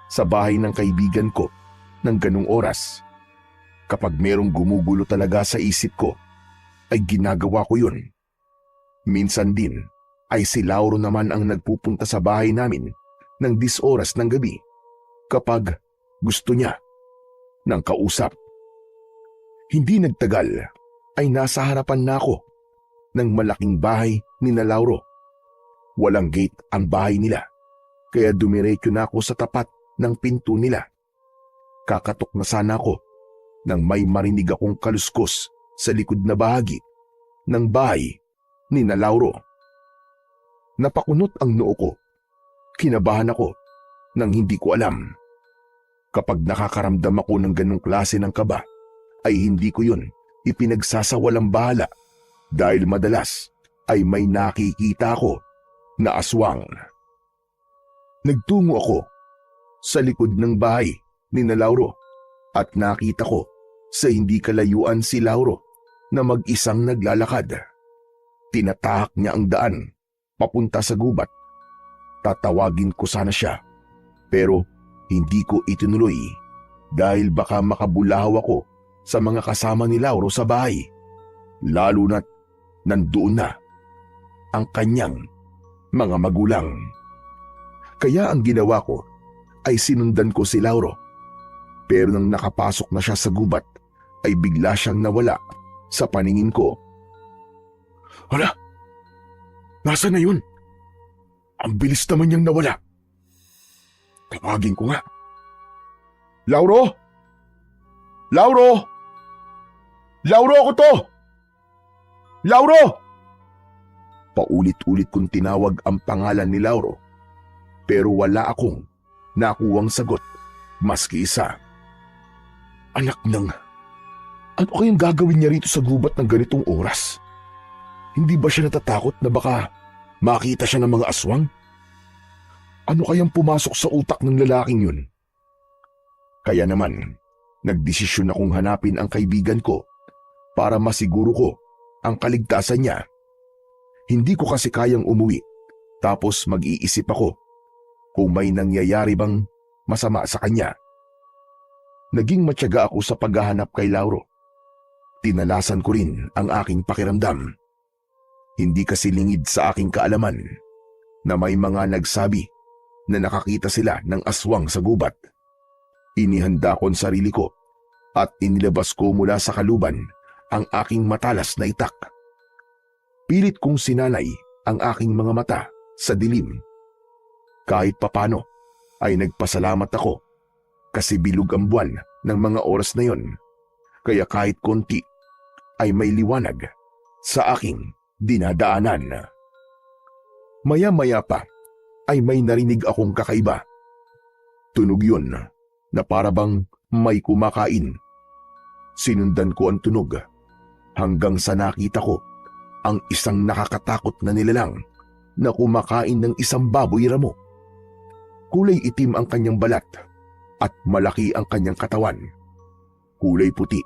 sa bahay ng kaibigan ko ng ganung oras. Kapag merong gumugulo talaga sa isip ko, ay ginagawa ko yun. Minsan din ay si Lauro naman ang nagpupunta sa bahay namin ng 10 oras ng gabi kapag gusto niya ng kausap. Hindi nagtagal ay nasa harapan na ako ng malaking bahay ni Lauro. Walang gate ang bahay nila, kaya dumiretso na ako sa tapat ng pinto nila. Kakatok na sana ako nang may marinig akong kaluskos sa likod na bahagi ng bahay ni Lauro. Napakunot ang noo ko. Kinabahan ako nang hindi ko alam. Kapag nakakaramdam ako ng ganong klase ng kaba, ay hindi ko yun ipinagsasawalang bahala dahil madalas ay may nakikita ako na aswang. Nagtungo ako sa likod ng bahay ni Lauro at nakita ko sa hindi kalayuan si Lauro na mag-isang naglalakad. Tinatahak niya ang daan papunta sa gubat. Tatawagin ko sana siya pero hindi ko itinuloy dahil baka makabulahaw ako sa mga kasama ni Lauro sa bahay, lalo na't nandoon na ang kanyang mga magulang. Kaya ang ginawa ko ay sinundan ko si Lauro. Pero nang nakapasok na siya sa gubat, ay bigla siyang nawala sa paningin ko. Hala! Nasaan na yun? Ang bilis naman niyang nawala. Tawagin ko nga. Lauro! Lauro! Lauro ako to! Lauro! Paulit-ulit kong tinawag ang pangalan ni Lauro, pero wala akong nakuwang sagot maski isa. Anak ng... Ano kayang gagawin niya rito sa gubat ng ganitong oras? Hindi ba siya natatakot na baka makita siya ng mga aswang? Ano kayang pumasok sa utak ng lalaking yun? Kaya naman, nagdesisyon akong hanapin ang kaibigan ko para masiguro ko ang kaligtasan niya. Hindi ko kasi kayang umuwi tapos mag-iisip ako kung may nangyayari bang masama sa kanya. Naging matyaga ako sa paghahanap kay Lauro. Tinalasan ko rin ang aking pakiramdam. Hindi kasi lingid sa aking kaalaman na may mga nagsabi na nakakita sila ng aswang sa gubat. Inihanda ko ang sarili ko at inilabas ko mula sa kaluban ang aking matalas na itak. Pilit kong sinalay ang aking mga mata sa dilim. Kahit papano ay nagpasalamat ako kasi bilog ang buwan ng mga oras na yon, kaya kahit konti ay may liwanag sa aking dinadaanan. Maya-maya pa ay may narinig akong kakaiba. Tunog yun na parabang may kumakain. Sinundan ko ang tunog hanggang sa nakita ko ang isang nakakatakot na nilalang na kumakain ng isang baboy ramo. Kulay itim ang kanyang balat at malaki ang kanyang katawan. Kulay puti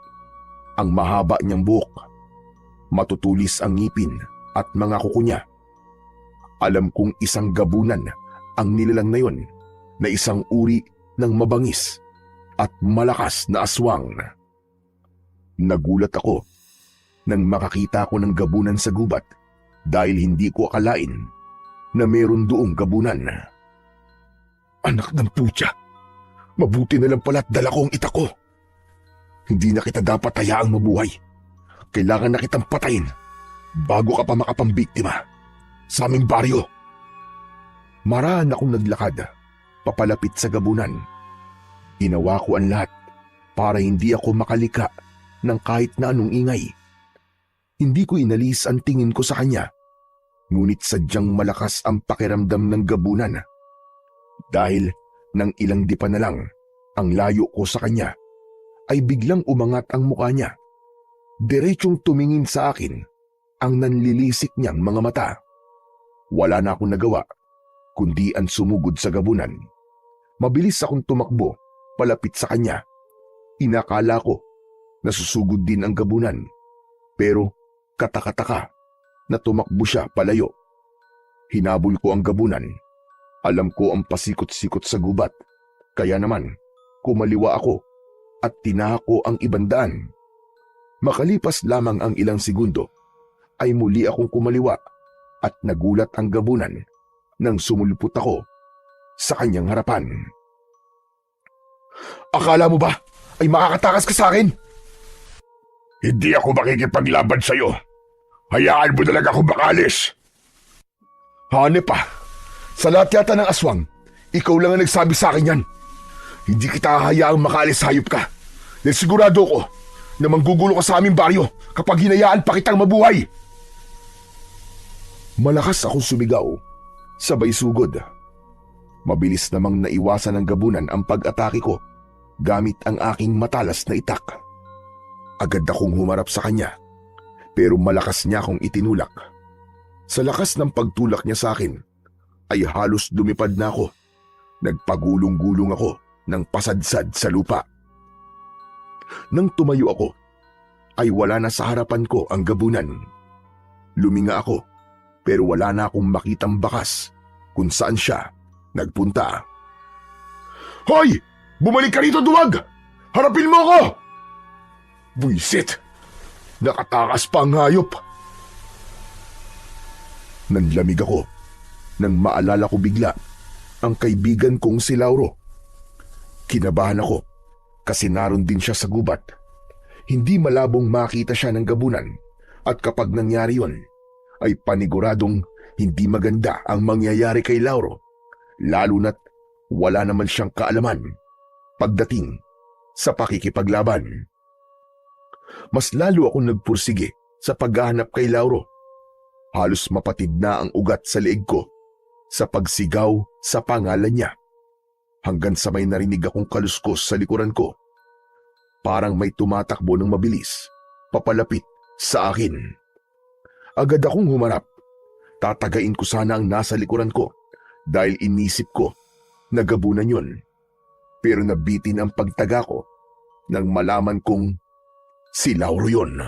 ang mahaba niyang buhok. Matutulis ang ngipin at mga kuko niya. Alam kong isang gabunan ang nilalang na yon, na isang uri ng mabangis at malakas na aswang. Nagulat ako nang makakita ko ng gabunan sa gubat dahil hindi ko akalain na meron doong gabunan. Anak ng putya, mabuti na lang pala't dala ko ang itak ko. Hindi na kita dapat hayaang mabuhay. Kailangan na kitang patayin bago ka pa makapambiktima sa aming baryo. Maraan akong naglakad papalapit sa gabunan. Ginawa ko ang lahat para hindi ako makalika ng kahit na anong ingay. Hindi ko inalis ang tingin ko sa kanya, ngunit sadyang malakas ang pakiramdam ng gabunan. Dahil nang ilang dipa na lang ang layo ko sa kanya, ay biglang umangat ang mukha niya. Diretsong tumingin sa akin ang nanlilisik niyang mga mata. Wala na akong nagawa, kundi ang sumugod sa gabunan. Mabilis akong tumakbo palapit sa kanya. Inakala ko na susugod din ang gabunan, pero katakataka na tumakbo siya palayo. Hinabol ko ang gabunan. Alam ko ang pasikot-sikot sa gubat, kaya naman kumaliwa ako at tinahak ko ang ibang daan. Makalipas lamang ang ilang segundo, ay muli akong kumaliwa at nagulat ang gabunan nang sumulpot ako sa kanyang harapan. Akala mo ba ay makakatakas ka sa akin? Hindi ako makikipaglaban sa'yo. Hayaan mo talaga akong makalis. Hanep pa. Sa lahat yata ng aswang, ikaw lang ang nagsabi sa akin yan. Hindi kita hayaang makaalis, hayop ka. Dahil sigurado ko na manggugulo ka sa aming baryo kapag hinayaan pa kitang mabuhay. Malakas akong sumigaw, sabay sugod. Mabilis namang naiwasan ng gabunan ang pag-atake ko gamit ang aking matalas na itak. Agad akong humarap sa kanya, pero malakas niya akong itinulak. Sa lakas ng pagtulak niya sa akin, ay halos lumipad na ako. Nagpagulong-gulong ako ng pasadsad sa lupa. Nang tumayo ako, ay wala na sa harapan ko ang gabunan. Luminga ako, pero wala na akong makitang bakas kung saan siya nagpunta. Hoy! Bumalik ka rito, duwag! Harapin mo ako! Buisit! Nakatakas pa ang hayop! Nanlamig ako nang maalala ko bigla ang kaibigan kong si Lauro. Kinabahan ako kasi naroon din siya sa gubat. Hindi malabong makita siya ng gabunan at kapag nangyari yon, ay paniguradong hindi maganda ang mangyayari kay Lauro, lalo na't wala naman siyang kaalaman pagdating sa pakikipaglaban. mas lalo akong nagpursige sa paghahanap kay Lauro. Halos mapatid na ang ugat sa leeg ko sa pagsigaw sa pangalan niya. Hanggang sa may narinig akong kaluskos sa likuran ko. Parang may tumatakbo ng mabilis, papalapit sa akin. Agad akong humarap. Tatagain ko sana ang nasa likuran ko dahil inisip ko na gabunan yun. Pero nabitin ang pagtaga ko nang malaman kong si Lauro yun.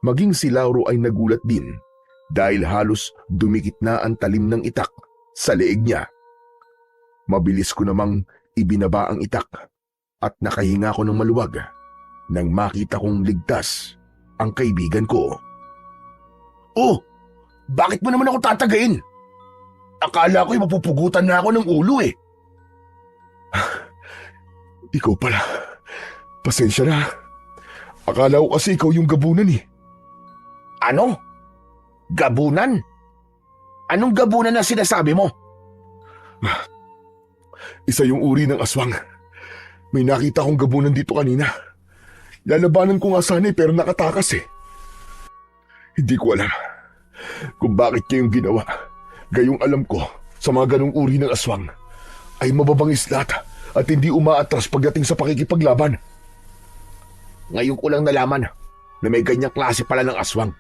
Maging si Lauro ay nagulat din dahil halos dumikit na ang talim ng itak sa leeg niya. Mabilis ko namang ibinaba ang itak at nakahinga ko ng maluwag nang makita kong ligtas ang kaibigan ko. Oh, bakit mo naman ako tatagain? Akala ko'y mapupugutan na ako ng ulo eh. Ikaw pala. Pasensya na. Akala ko kasi ikaw yung gabunan eh. Ano? Gabunan? Anong gabunan na sinasabi mo? Isa yung uri ng aswang. May nakita akong gabunan dito kanina. Lalabanan ko nga sana pero nakatakas eh. Hindi ko alam kung bakit niya yung ginawa. Gayong alam ko sa mga ganong uri ng aswang ay mababangis lahat at hindi umaatras pagdating sa pakikipaglaban. Ngayon ko lang nalaman na may ganyang klase pala ng aswang.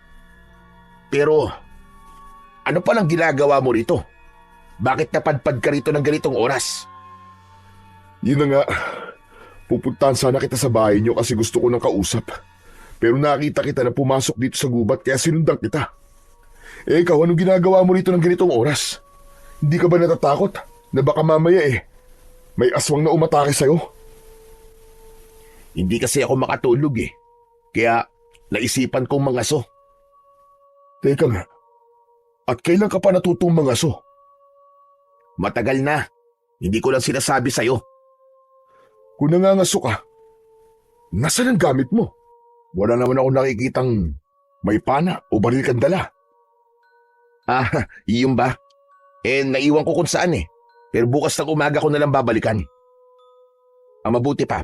Pero ano palang ginagawa mo rito? Bakit napadpad ka rito ng ganitong oras? Yun na nga. Pupuntahan sana kita sa bahay niyo kasi gusto ko ng kausap. Pero nakita kita na pumasok dito sa gubat kaya sinundan kita. Eh ikaw, anong ginagawa mo rito ng ganitong oras? Hindi ka ba natatakot na baka mamaya may aswang na umatake sa'yo? Hindi kasi ako makatulog eh. Kaya naisipan kong mangaso. Teka nga, at kailan ka pa natutong mangaso? Matagal na. Hindi ko lang sinasabi sa'yo. Kung nangangaso ka, nasaan ang gamit mo? Wala naman ako nakikitang may pana o baril kang dala. Ah, iyon ba? Naiwan ko kung saan eh. Pero bukas ng umaga ko nalang babalikan. Ang mabuti pa,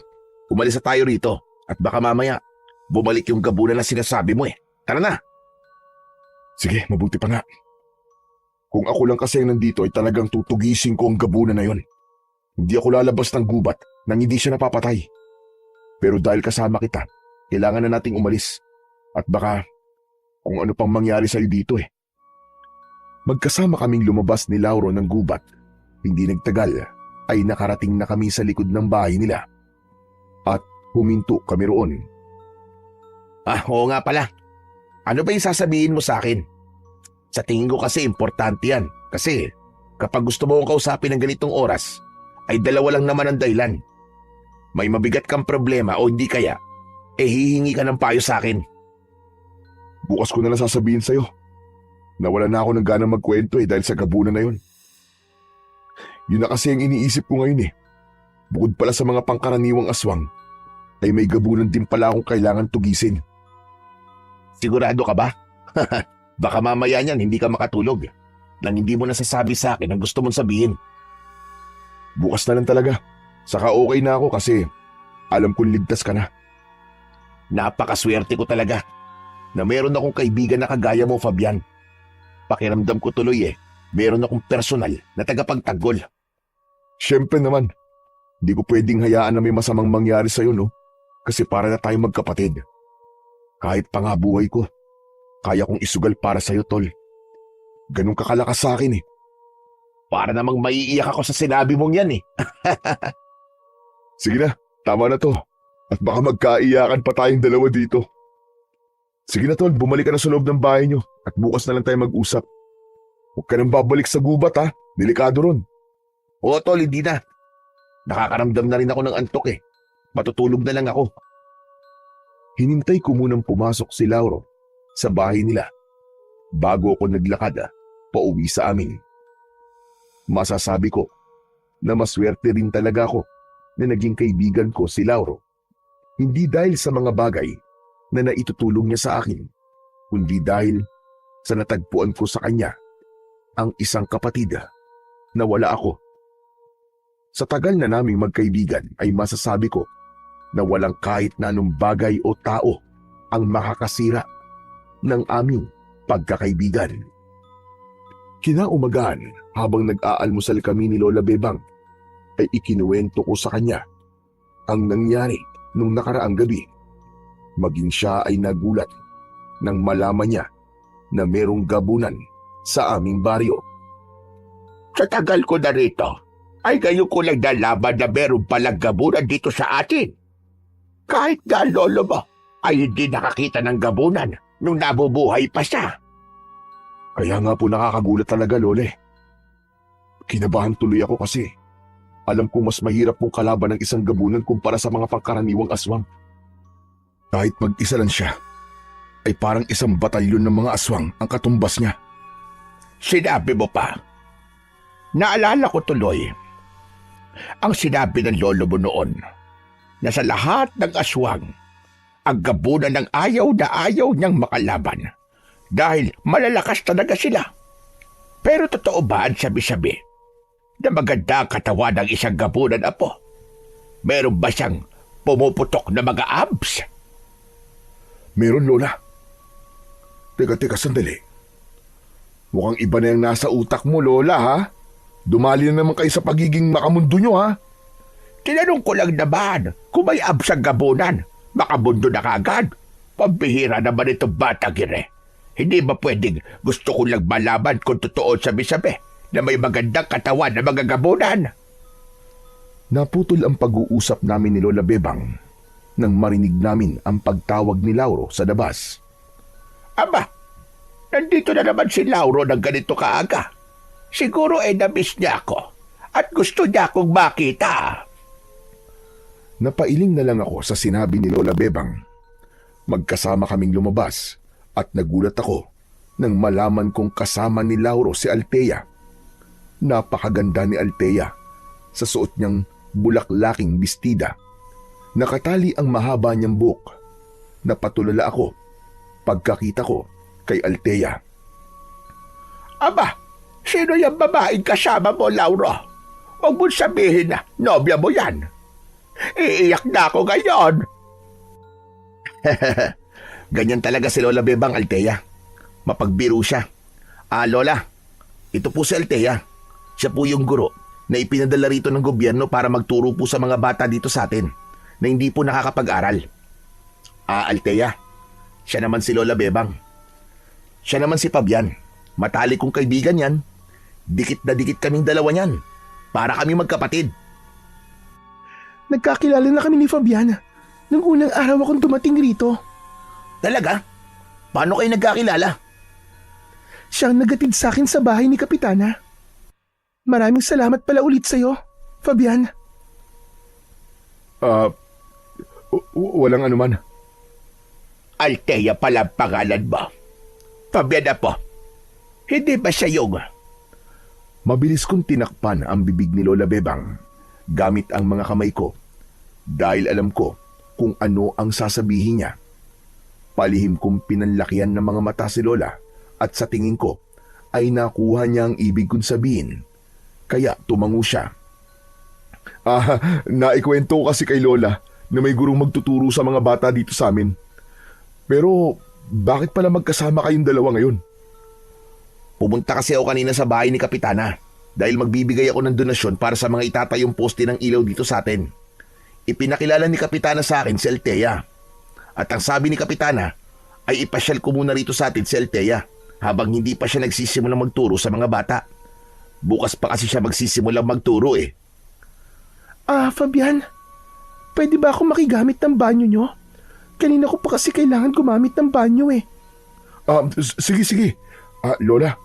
umalis na tayo rito at baka mamaya bumalik yung gabunan na sinasabi mo eh. Tara na! Sige, mabuti pa nga. Kung ako lang kasi ang nandito ay talagang tutugisin ko ang gabunan na yon. Hindi ako lalabas ng gubat nang hindi siya napapatay. Pero dahil kasama kita, kailangan na nating umalis. At baka kung ano pang mangyari sa'yo dito eh. Magkasama kaming lumabas ni Lauro ng gubat. Hindi nagtagal ay nakarating na kami sa likod ng bahay nila. At huminto kami roon. Ah, oo nga pala. Ano ba yung sasabihin mo sa akin? Sa tingin ko kasi importante yan. Kasi kapag gusto mo akong kausapin ng ganitong oras, ay dalawa lang naman ang dahilan. May mabigat kang problema o hindi kaya, hihingi ka ng payo sa akin. Bukas ko na lang sasabihin sa'yo. Nawala na ako ng gana magkwento dahil sa gabunan na yun. Yun na kasi ang iniisip ko ngayon eh. Bukod pala sa mga pangkaraniwang aswang, ay may gabunan din pala akong kailangan tugisin. Sigurado ka ba? Baka mamaya niyan hindi ka makatulog nang hindi mo nasasabi sa akin ang gusto mong sabihin. Bukas na lang talaga. Saka okay na ako kasi alam kong ligtas ka na. Napakaswerte ko talaga na meron akong kaibigan na kagaya mo, Fabian. Pakiramdam ko tuloy meron akong personal na tagapagtanggol. Siyempre naman, hindi ko pwedeng hayaan na may masamang mangyari sa'yo, no? Kasi para na tayong magkapatid. Kahit pa nga buhay ko, kaya kong isugal para sa'yo, tol. Ganun ka kalakas sa akin eh. Para namang maiiyak ako sa sinabi mong yan eh. Sige na, tama na to. At baka magkaiyakan pa tayong dalawa dito. Sige na tol, bumalik ka na sa loob ng bahay nyo at bukas na lang tayo mag-usap. Huwag ka nang babalik sa gubat ha, delikado ron. Oo tol, hindi na. Nakakaramdam na rin ako ng antok eh. Matutulog na lang ako. Hinintay ko munang pumasok si Lauro sa bahay nila bago ako naglakad pauwi sa amin. Masasabi ko na maswerte rin talaga ako na naging kaibigan ko si Lauro. Hindi dahil sa mga bagay na naitutulong niya sa akin, kundi dahil sa natagpuan ko sa kanya ang isang kapatid na wala ako. Sa tagal na naming magkaibigan ay masasabi ko na walang kahit na anong bagay o tao ang makakasira ng aming pagkakaibigan. Kinaumagahan, habang nag-aalmusal kami ni Lola Bebang, ay ikinuwento ko sa kanya ang nangyari nung nakaraang gabi. Maging siya ay nagulat nang malaman niya na merong gabunan sa aming baryo. Sa tagal ko na rito, ay ngayon ko lang nalaman na meron palang gabunan dito sa atin. Kahit na ang lolo mo ay hindi nakakita ng gabunan nung nabubuhay pa siya. Kaya nga po nakakagulat talaga, Lole. Kinabahan tuloy ako kasi alam ko mas mahirap pong kalaban ng isang gabunan kumpara sa mga pangkaraniwang aswang. Kahit mag-isa lang siya, ay parang isang batalyon ng mga aswang ang katumbas niya. Sinabi mo pa. Naalala ko tuloy ang sinabi ng lolo mo noon na sa lahat ng aswang, ang gabunan ng ayaw na ayaw niyang makalaban dahil malalakas talaga sila. Pero totoo ba ang sabi-sabi na maganda ang katawan ng isang gabunan, apo? Meron ba siyang pumuputok na mga abs? Meron, Lola. Teka, sandali. Mukhang iba na yung nasa utak mo, Lola, ha? Dumali na naman kayo sa pagiging makamundo nyo, ha? Tinanong ko lang naman kung may abs ang gabunan. Makamundo na kagad. Pambihira naman itong batang ire. Hindi ba pwedeng gusto ko lang malaman kung totoo sabi-sabi na may magandang katawan na mga gabunan? Naputol ang pag-uusap namin ni Lola Bebang nang marinig namin ang pagtawag ni Lauro sa labas. Aba, nandito na naman si Lauro ng ganito kaaga. Siguro ay na-miss niya ako at gusto niya akong makita. Napailing na lang ako sa sinabi ni Lola Bebang. Magkasama kaming lumabas at nagulat ako nang malaman kong kasama ni Lauro si Althea. Napakaganda ni Althea sa suot niyang bulaklaking bestida. Nakatali ang mahaba niyang buhok. Napatulala ako pagkakita ko kay Althea. Aba, sino yung babaeng kasama mo, Lauro? Huwag mo sabihin na nobya mo yan. Iiyak na ako ngayon. Ganyan talaga si Lola Bebang, Althea. Mapagbiro siya. Lola, ito po si Althea. Siya po yung guro na ipinadala rito ng gobyerno para magturo po sa mga bata dito sa atin na hindi po nakakapag-aral. Althea, siya naman si Lola Bebang. Siya naman si Fabian. Matalik kong kaibigan yan. Dikit na dikit kaming dalawa niyan. Para kami magkapatid. Nagkakilala na kami ni Fabian nung unang araw akong dumating rito. Talaga? Paano kayo nagkakilala? Siyang nagatid sa akin sa bahay ni Kapitana. Maraming salamat pala ulit sa'yo, Fabian. Walang anuman. Althea pala ang pangalan mo. Fabian na po. Hindi ba siya yung... Mabilis kong tinakpan ang bibig ni Lola Bebang gamit ang mga kamay ko dahil alam ko kung ano ang sasabihin niya. Palihim kong pinanlakihan ng mga mata si Lola at sa tingin ko ay nakuha niya ang ibig kong sabihin. Kaya tumango siya. Naikwento ko kasi kay Lola na may gurong magtuturo sa mga bata dito sa amin. Pero bakit pala magkasama kayong dalawa ngayon? Pumunta kasi ako kanina sa bahay ni Kapitana dahil magbibigay ako ng donasyon para sa mga itatayong poste ng ilaw dito sa atin. Ipinakilala ni Kapitana sa akin si Althea. At ang sabi ni Kapitana ay ipasyal ko muna rito sa atin si Althea habang hindi pa siya nagsisimulang magturo sa mga bata. Bukas pa kasi siya magsisimulang magturo eh. Fabian, pwede ba ako makigamit ng banyo nyo? Kanina ko pa kasi kailangan gumamit ng banyo eh. Sige. Lola,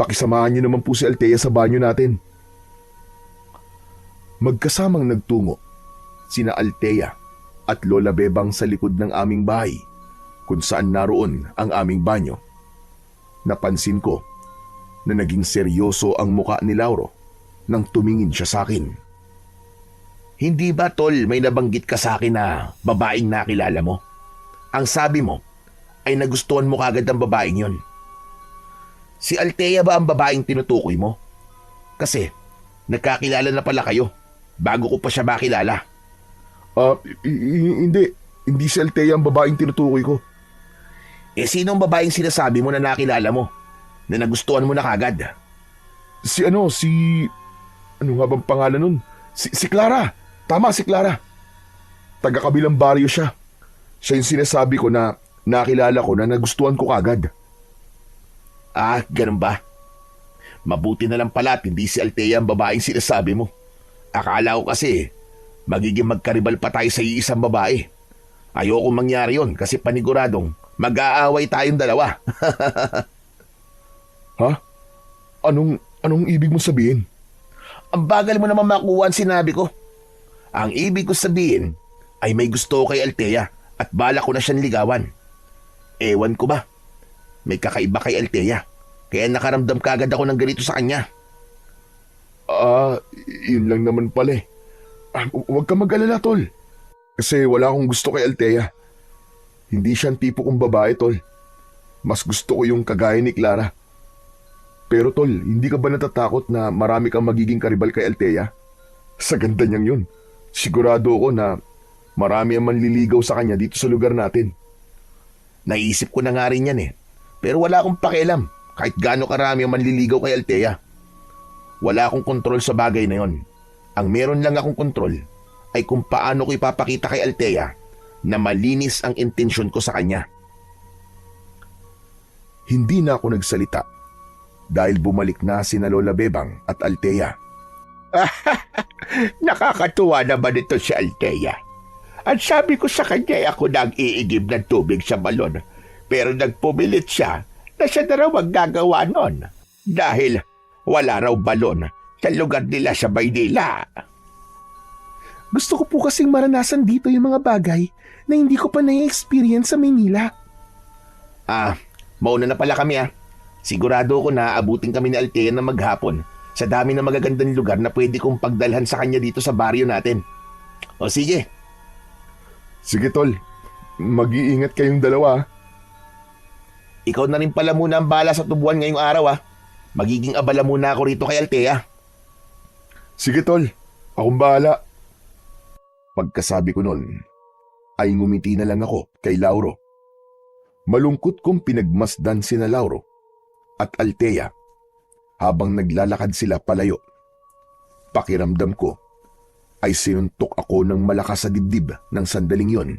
pakisamahan niyo naman po si Althea sa banyo natin. Magkasamang nagtungo sina Althea at Lola Bebang sa likod ng aming bahay kung saan naroon ang aming banyo. Napansin ko na naging seryoso ang muka ni Lauro nang tumingin siya sa akin. Hindi ba, Tol, may nabanggit ka sa akin na babaeng nakilala mo? Ang sabi mo ay nagustuhan mo kagad ang babaeng yon. Si Althea ba ang babaeng tinutukoy mo? Kasi nagkakilala na pala kayo bago ko pa siya makilala. Hindi. Hindi si Althea ang babaeng tinutukoy ko. Sino ang babaeng sinasabi mo na nakilala mo? Na nagustuhan mo na kagad? Ano nga bang pangalan nun? Si Clara. Tama, si Clara. Taga-kabilang baryo siya. Siya yung sinasabi ko na nakilala ko na nagustuhan ko kagad. Ganun ba? Mabuti na lang pala at hindi si Althea ang babaeng sinasabi mo. Akala ko kasi magiging magkaribal pa tayo sa iisang babae. Ayoko mangyari yon kasi paniguradong mag-aaway tayong dalawa. Ha? Anong ibig mong sabihin? Ang bagal mo naman makuha ang sinabi ko. Ang ibig ko sabihin ay may gusto ko kay Althea at bala ko na siyang ligawan. Ewan ko ba? May kakaiba kay Althea. Kaya nakaramdam kagad ako ng ganito sa kanya. Yun lang naman pala eh. Huwag ka mag-alala, tol. Kasi wala akong gusto kay Althea. Hindi siya ang tipo kong babae, tol. Mas gusto ko yung kagaya ni Clara. Pero tol, hindi ka ba natatakot na marami kang magiging karibal kay Althea? Sa ganda niyang yun, sigurado ako na marami ang manliligaw sa kanya dito sa lugar natin. Naisip ko na nga rin yan eh. Pero wala akong pakialam kahit gaano karami ang manliligaw kay Althea. Wala akong kontrol sa bagay na yon. Ang meron lang akong kontrol ay kung paano ko ipapakita kay Althea na malinis ang intensyon ko sa kanya. Hindi na ako nagsalita dahil bumalik na sina Lola Bebang at Althea. Nakakatuwa naman ito si Althea. At sabi ko sa kanya ako na ang iigib ng tubig sa balon. Pero nagpumilit siya na siya na raw ang gagawa nun. Dahil wala raw balon sa lugar nila sa Maynila. Gusto ko po kasing maranasan dito yung mga bagay na hindi ko pa na-experience sa Maynila. Mauna na pala kami . Sigurado ko na abutin kami ni Althea na maghapon sa dami ng magagandang lugar na pwede kong pagdalhan sa kanya dito sa baryo natin. O sige. Sige tol, mag-iingat kayong dalawa. Ikaw na rin pala muna ang bala sa tubuan ngayong araw . Magiging abala muna ako rito kay Althea. Sige tol, akong bahala. Pagkasabi ko nun, ay ngumiti na lang ako kay Lauro. Malungkot kong pinagmasdan sina Lauro at Althea habang naglalakad sila palayo. Pakiramdam ko ay sinuntok ako ng malakas sa dibdib ng sandaling yon.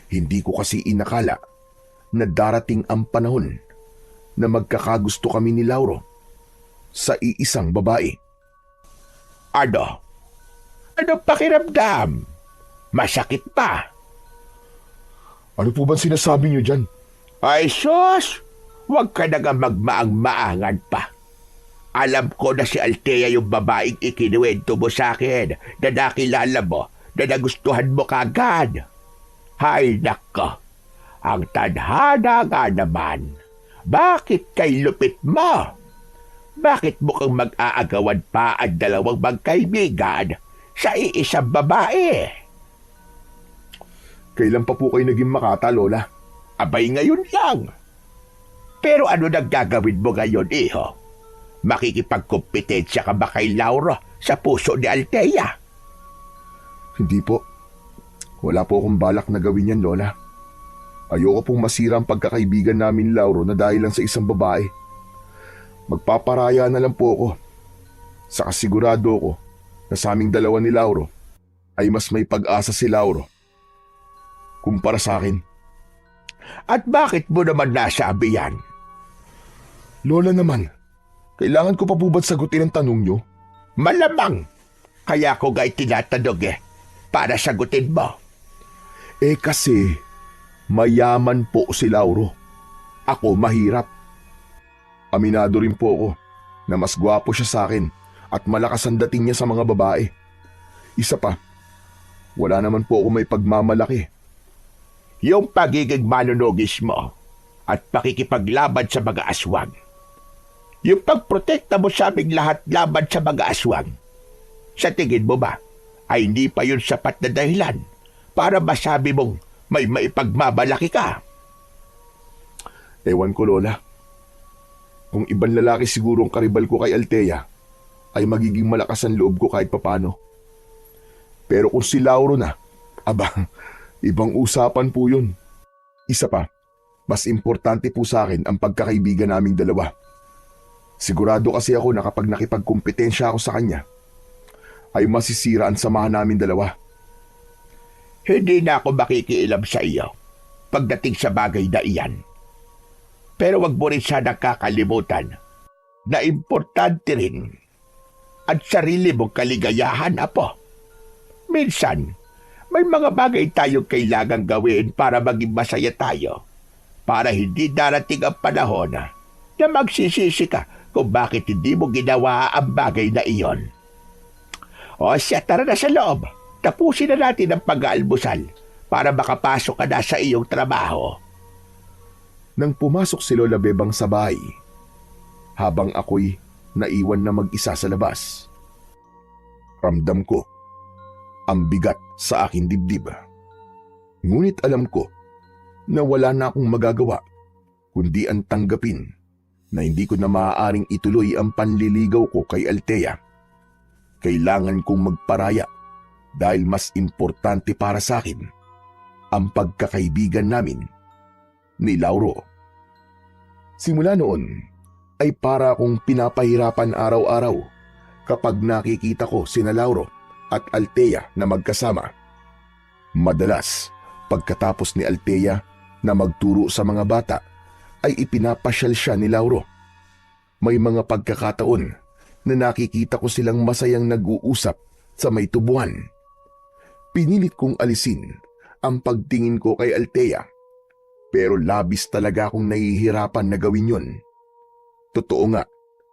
Hindi ko kasi inakala na darating ang panahon na magkakagusto kami ni Lauro sa iisang babae. Ano pakiramdam? Masakit pa. Ano po ba sinasabi niyo dyan? Ay sus! Huwag ka na nga magmaang-maangan pa. Alam ko na si Althea yung babaeng ikinuwento mo sa akin na nakilala mo na nagustuhan mo kagad. Hay nako, ang tadhana nga naman. Bakit kay lupit mo? Bakit mukhang mag-aagawan pa ang dalawang magkaibigan sa iisang babae? Kailan pa po kayo naging makata, Lola? Abay ngayon lang. Pero ano nang gagawin mo ngayon, iho? Makikipagkompetensya ka ba kay Lauro sa puso ni Althea? Hindi po. Wala po akong balak na gawin yan, Lola. Ayoko pong masira ang pagkakaibigan namin ni Lauro na dahil lang sa isang babae. Magpaparaya na lang po ako. Saka sigurado ko na sa aming dalawa ni Lauro ay mas may pag-asa si Lauro kumpara sa akin. At bakit mo naman nasabi yan? Lola naman, kailangan ko pa po ba't sagutin ang tanong nyo? Malamang. Kaya ko ga'y tinatanong para sagutin mo. Kasi mayaman po si Lauro. Ako mahirap. Aminado rin po ako na mas gwapo siya sa akin at malakas ang dating niya sa mga babae. Isa pa, wala naman po ako may pagmamalaki. Yung pagiging manunugis mo at pakikipaglaban sa mga aswang. Yung pagprotekta mo sa aming lahat laban sa mga aswang. Sa tingin mo ba ay hindi pa yun sapat na dahilan para masabi mong may maipagmamalaki ka? Ewan ko, Lola. Kung ibang lalaki siguro ang karibal ko kay Althea, ay magiging malakas ang loob ko kahit papano. Pero kung si Lauro na Aba, ibang usapan po yun. Isa pa, mas importante po sa akin ang pagkakaibigan naming dalawa. Sigurado kasi ako na kapag nakipagkumpetensya ako sa kanya, ay masisira ang samahan namin dalawa. Hindi na ako makikialam sa iyo pagdating sa bagay na iyan. Pero wag mo rin siya nakakalimutan na importante rin at sarili mong kaligayahan, apo. Minsan, may mga bagay tayong kailangang gawin para maging masaya tayo, para hindi darating ang panahon na magsisisi ka kung bakit hindi mo ginawa ang bagay na iyon. O siya, tara na sa loob. Tapusin na natin ang pag-aalmusal para makapasok ka na sa iyong trabaho. Nang pumasok si Lola Bebang sa bahay, habang ako'y naiwan na mag-isa sa labas, ramdam ko ang bigat sa aking dibdib. Ngunit alam ko na wala na akong magagawa kundi ang tanggapin na hindi ko na maaaring ituloy ang panliligaw ko kay Althea. Kailangan kong magparaya dahil mas importante para sa akin ang pagkakaibigan namin ni Lauro. Simula noon ay para akong pinapahirapan araw-araw kapag nakikita ko sina Lauro at Althea na magkasama. Madalas, pagkatapos ni Althea na magturo sa mga bata, ay ipinapasyal siya ni Lauro. May mga pagkakataon na nakikita ko silang masayang nag-uusap sa may tubuan. Pinilit kong alisin ang pagtingin ko kay Althea, pero labis talaga akong nahihirapan na gawin yun. Totoo nga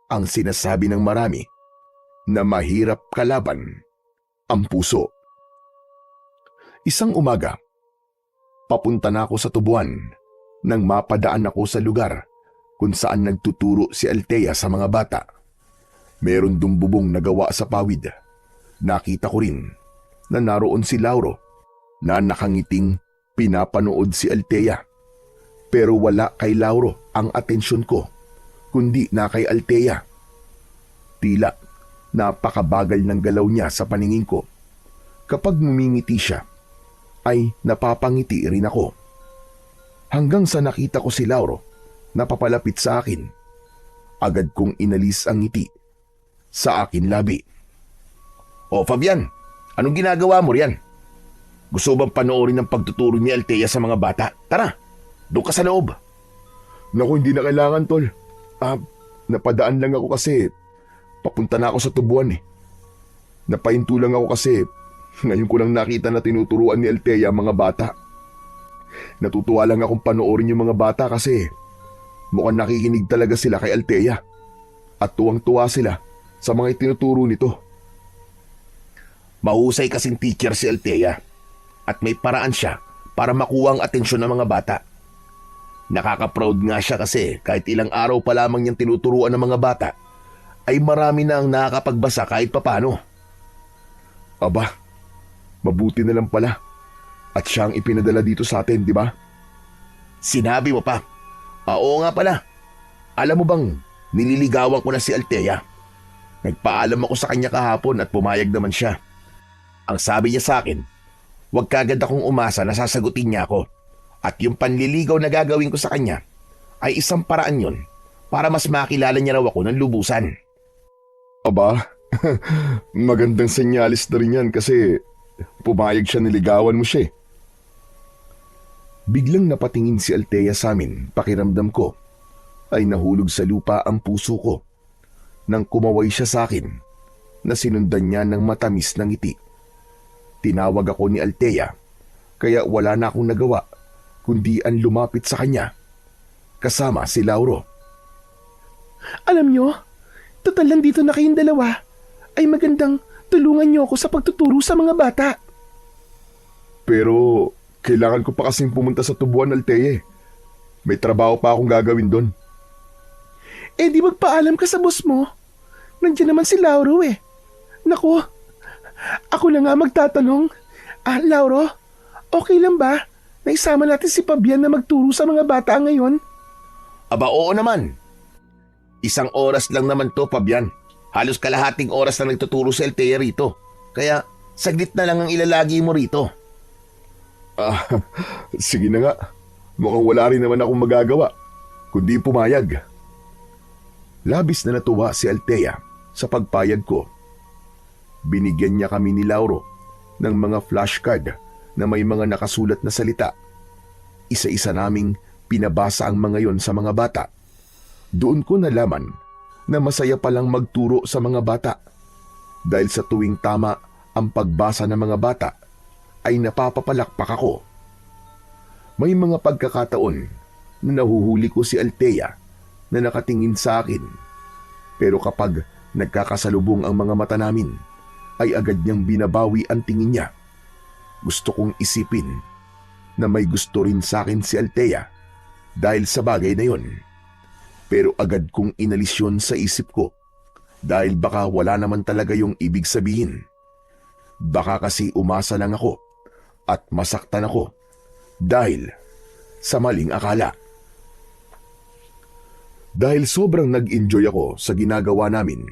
ang sinasabi ng marami na mahirap kalaban ang puso. Isang umaga, papunta na ako sa tubuan nang mapadaan ako sa lugar kung saan nagtuturo si Althea sa mga bata. Meron dong bubong na gawa sa pawid. Nakita ko rin na naroon si Lauro na nakangiting pinapanood si Althea. Pero wala kay Lauro ang atensyon ko, kundi na kay Althea. Tila napakabagal ng galaw niya sa paningin ko. Kapag ngumingiti siya, ay napapangiti rin ako. Hanggang sa nakita ko si Lauro na papalapit sa akin. Agad kong inalis ang ngiti sa akin labi. "O Fabian, anong ginagawa mo riyan? Gusto bang panoorin ang pagtuturo ni Althea sa mga bata? Tara, doon ka sa loob." "Naku, hindi na kailangan, tol. Napadaan lang ako kasi papunta na ako sa tubuan eh. Napahinto lang ako kasi ngayon ko lang nakita na tinuturuan ni Althea ang mga bata. Natutuwa lang akong panoorin yung mga bata kasi mukhang nakikinig talaga sila kay Althea at tuwang-tuwa sila sa mga itinuturo nito." Mahusay kasing teacher si Althea at may paraan siya para makuha ang atensyon ng mga bata. Nakaka-proud nga siya kasi kahit ilang araw pa lamang niyang tinuturuan ng mga bata, ay marami na ang nakakapagbasa kahit papano. Aba, mabuti na lang pala. At siya ang ipinadala dito sa atin, di ba? Sinabi mo pa. Oo nga pala. Alam mo bang nililigawan ko na si Althea? Nagpaalam ako sa kanya kahapon at pumayag naman siya. Ang sabi niya sa akin, huwag kagad akong umasa na sasagutin niya ako. At yung panliligaw na gagawin ko sa kanya ay isang paraan yun para mas makilala niya raw ako ng lubusan. Aba, magandang senyalis na rin yan kasi pumayag siya niligawan mo siya eh. Biglang napatingin si Althea sa amin, pakiramdam ko ay nahulog sa lupa ang puso ko nang kumaway siya sa akin na sinundan niya ng matamis na ngiti. Tinawag ako ni Althea kaya wala na akong nagawa kundi ang lumapit sa kanya kasama si Lauro. Alam nyo, total lang dito na kayong dalawa ay magandang tulungan nyo ako sa pagtuturo sa mga bata. Pero kailangan ko pa kasing pumunta sa tubuan, Althea. May trabaho pa akong gagawin doon. Eh di magpaalam ka sa boss mo. Nandiyan naman si Lauro eh. Naku, ako na nga magtatanong. Lauro, okay lang ba na isama natin si Fabian na magturo sa mga bata ngayon? Aba oo naman. Isang oras lang naman to, Fabian. Halos kalahating oras na nagtuturo si Althea rito. Kaya saglit na lang ang ilalagi mo rito. Ah, sige na nga. Mukhang wala rin naman akong magagawa, kundi pumayag. Labis na natuwa si Althea sa pagpayag ko. Binigyan niya kami ni Lauro ng mga flashcard na may mga nakasulat na salita. Isa-isa naming pinabasa ang mga yon sa mga bata. Doon ko nalaman na masaya palang magturo sa mga bata dahil sa tuwing tama ang pagbasa ng mga bata ay napapapalakpak ako. May mga pagkakataon na nahuhuli ko si Althea na nakatingin sa akin. Pero kapag nagkakasalubong ang mga mata namin, ay agad niyang binabawi ang tingin niya. Gusto kong isipin na may gusto rin sa akin si Althea dahil sa bagay na yon. Pero agad kong inalis yun sa isip ko dahil baka wala naman talaga yung ibig sabihin. Baka kasi umasa lang ako at masaktan ako dahil sa maling akala. Dahil sobrang nag-enjoy ako sa ginagawa namin,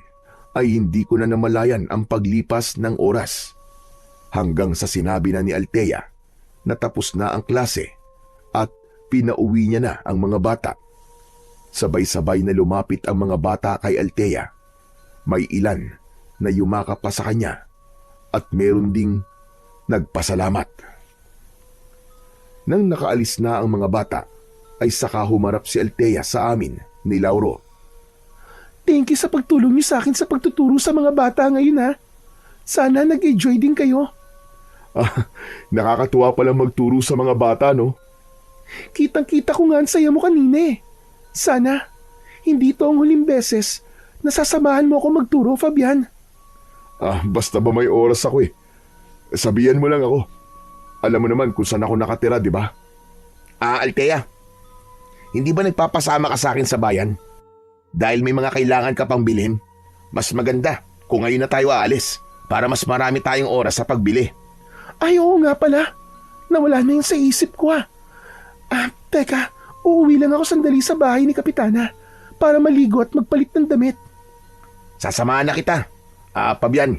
ay hindi ko na namalayan ang paglipas ng oras. Hanggang sa sinabi na ni Althea na tapos na ang klase at pinauwi niya na ang mga bata. Sabay-sabay na lumapit ang mga bata kay Althea. May ilan na yumakap pa sa kanya at meron ding nagpasalamat. Nang nakaalis na ang mga bata, ay saka humarap si Althea sa amin ni Lauro. Thank you sa pagtulong niyo sa akin sa pagtuturo sa mga bata ngayon ha. Sana nag-enjoy din kayo. Nakakatuwa palang magturo sa mga bata, no? Kitang-kita ko nga ang saya mo kanina eh. Sana, hindi to ang huling beses na sasamahan mo ako magturo, Fabian. Basta ba may oras ako eh. Sabihan mo lang ako. Alam mo naman kung saan ako nakatira, di ba? Althea, hindi ba nagpapasama ka sa akin sa bayan? Dahil may mga kailangan ka pang bilhin. Mas maganda kung ngayon na tayo aalis para mas marami tayong oras sa pagbili. Ay, oo nga pala. Nawala na yun sa isip ko Teka, uuwi lang ako sandali sa bahay ni Kapitana para maligo at magpalit ng damit. Sasamahan na kita. Fabian,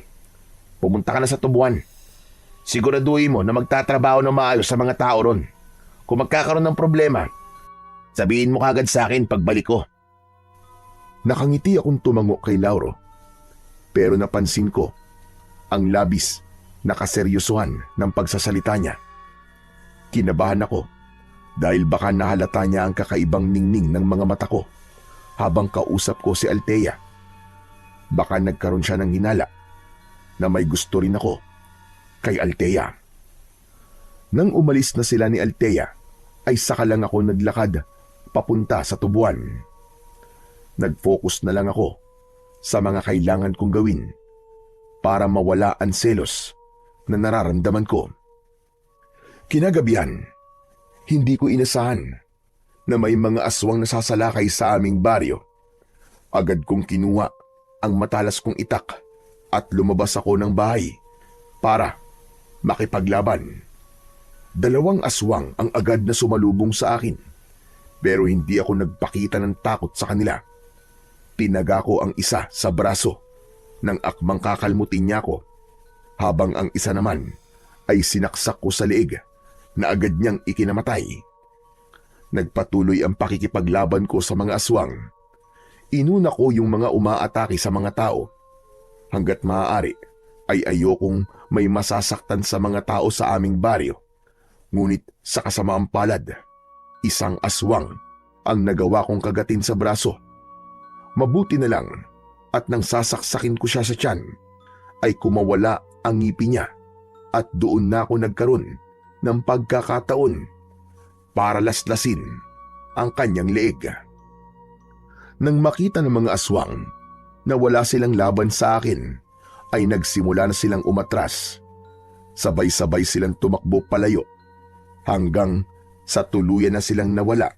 pumunta ka na sa tubuan. Siguraduhin mo na magtatrabaho ng maayos sa mga tao ron. Kung magkakaroon ng problema, sabihin mo kagad sa akin pagbalik ko. Nakangiti akong tumango kay Lauro. Pero napansin ko ang labis na kaseryosohan ng pagsasalita niya. Kinabahan ako dahil baka nahalata niya ang kakaibang ningning ng mga mata ko habang kausap ko si Althea. Baka nagkaroon siya ng hinala na may gusto rin ako kay Althea. Nang umalis na sila ni Althea, ay saka lang ako naglakad papunta sa tubuan. Nag-focus na lang ako sa mga kailangan kong gawin para mawala ang selos na nararamdaman ko. Kinagabihan, hindi ko inasahan na may mga aswang nasasalakay sa aming baryo. Agad kong kinuha ang matalas kong itak at lumabas ako ng bahay para makipaglaban. 2 aswang ang agad na sumalubong sa akin, pero hindi ako nagpakita ng takot sa kanila. Tinaga ko ang isa sa braso nang akmang kakalmutin niya ko, habang ang isa naman ay sinaksak ko sa leeg na agad niyang ikinamatay. Nagpatuloy ang pakikipaglaban ko sa mga aswang. Inuna ko yung mga umaatake sa mga tao. Hanggat maaari ay ayokong may masasaktan sa mga tao sa aming baryo. Ngunit sa kasamaang palad, isang aswang ang nagawa kong kagatin sa braso. Mabuti na lang at nang sasaksakin ko siya sa tiyan, ay kumawala ang ngipin niya at doon na ako nagkaroon ng pagkakataon para laslasin ang kanyang leeg. Nang makita ng mga aswang na wala silang laban sa akin, ay nagsimula na silang umatras. Sabay-sabay silang tumakbo palayo hanggang sa tuluyan na silang nawala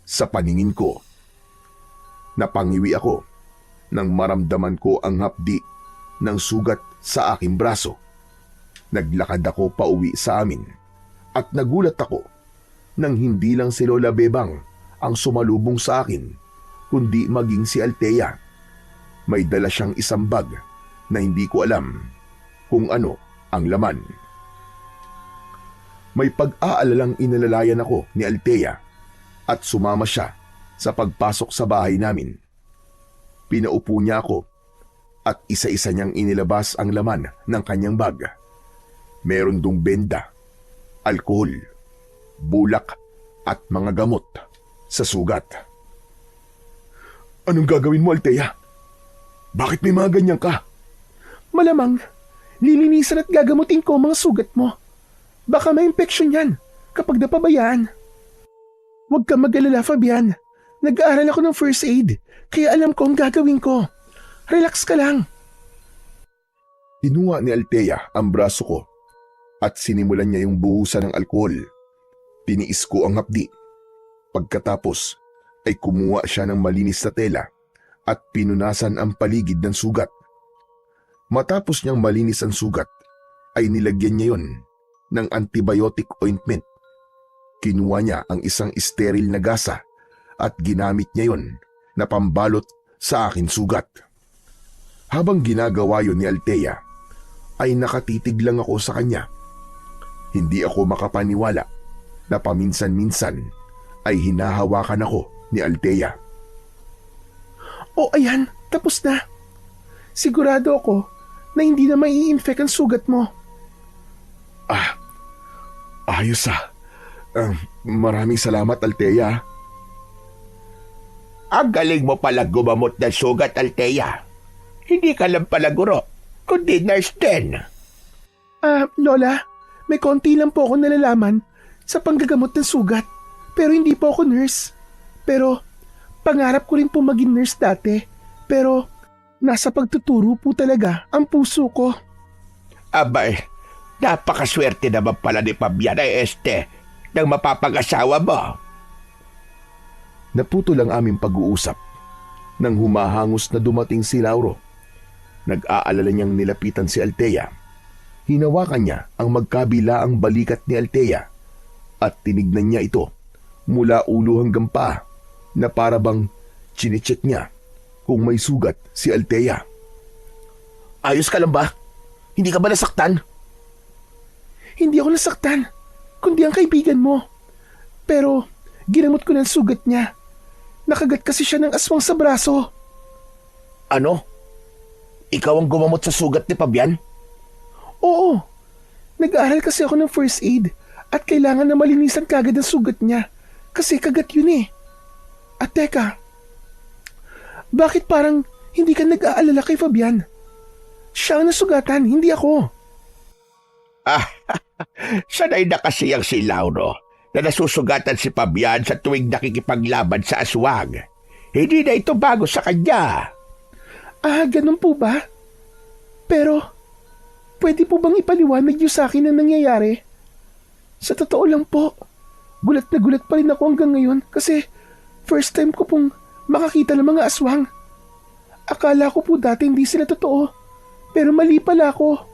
sa paningin ko. Napangiwi ako nang maramdaman ko ang hapdi ng sugat sa aking braso. Naglakad ako pauwi sa amin at nagulat ako nang hindi lang si Lola Bebang ang sumalubong sa akin, kundi maging si Althea. May dala siyang isang bag na hindi ko alam kung ano ang laman. May pag-aalalang inalalayan ako ni Althea at sumama siya sa pagpasok sa bahay namin. Pinaupo niya ako at isa-isa niyang inilabas ang laman ng kanyang bag. Meron dong benda, alkohol, bulak at mga gamot sa sugat. Anong gagawin mo, Althea? Bakit may mga ganyan ka? Malamang, lilinisan at gagamutin ko ang mga sugat mo. Baka may infeksyon yan kapag napabayaan. Huwag kang mag-alala, Fabian. Nag-aaral ako ng first aid, kaya alam ko ang gagawin ko. Relax ka lang. Kinuha ni Althea ang braso ko at sinimulan niya yung buhusan ng alkohol. Tiniis ko ang hapdi. Pagkatapos ay kumuha siya ng malinis na tela at pinunasan ang paligid ng sugat. Matapos niyang malinis ang sugat, ay nilagyan niya yon ng antibiotic ointment. Kinuha niya ang isang steril na gasa at ginamit niya yon na pambalot sa akin sugat. Habang ginagawa yon ni Althea, ay nakatitig lang ako sa kanya. Hindi ako makapaniwala na paminsan-minsan ay hinahawakan ako ni Althea. O ayan, tapos na. Sigurado ako na hindi na mai-infect ang sugat mo. Ayos maraming salamat, Althea. Ang galing mo pala gumamot ng sugat, Althea. Hindi ka lang pala guro, kundi nurse din. Lola, may konti lang po ako nalalaman sa panggagamot ng sugat. Pero hindi po ako nurse. Pero pangarap ko rin po maging nurse dati. Pero nasa pagtuturo po talaga ang puso ko. Abay, napakaswerte naman pala ni Fabian nang mapapag-asawa mo. Naputol ang aming pag-uusap nang humahangos na dumating si Lauro. Nag-aalala niyang nilapitan si Althea. Hinawakan niya ang magkabilaang balikat ni Althea at tinignan niya ito mula ulo hanggang paa na para bang chinecheck niya kung may sugat si Althea. Ayos ka lang ba? Hindi ka ba nasaktan? Hindi ako nasaktan, kundi ang kaibigan mo. Pero ginamot ko ng sugat niya. Nakagat kasi siya ng aswang sa braso. Ano? Ikaw ang gumamot sa sugat ni Fabian? Oo. Nag-aaral kasi ako ng first aid at kailangan na malinisan kagad ang sugat niya kasi kagat yun eh. At teka, bakit parang hindi ka nag-aalala kay Fabian? Siya ang nasugatan, hindi ako. Sanay na kasi ang si Lauro na nasusugatan si Fabian sa tuwing nakikipaglaban sa aswang. Hindi na ito bago sa kanya. Ganun po ba? Pero, pwede po bang ipaliwanag niyo sa akin ang nangyayari? Sa totoo lang po, gulat na gulat pa rin ako hanggang ngayon kasi first time ko pong makakita ng mga aswang. Akala ko po dati hindi sila totoo, pero mali pala ako.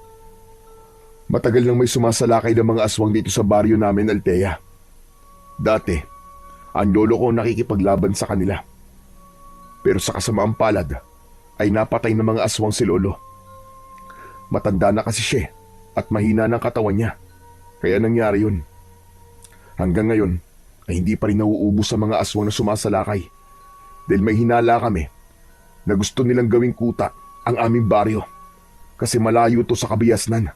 Matagal nang may sumasalakay ng mga aswang dito sa baryo namin, Althea. Dati, ang lolo ko nakikipaglaban sa kanila. Pero sa kasamaang palad, ay napatay ng mga aswang si lolo. Matanda na kasi siya at mahina ng katawan niya. Kaya nangyari yun. Hanggang ngayon ay hindi pa rin nauubos sa mga aswang na sumasalakay. Dahil may hinala kami na gusto nilang gawing kuta ang aming baryo. Kasi malayo to sa Kabiasnan.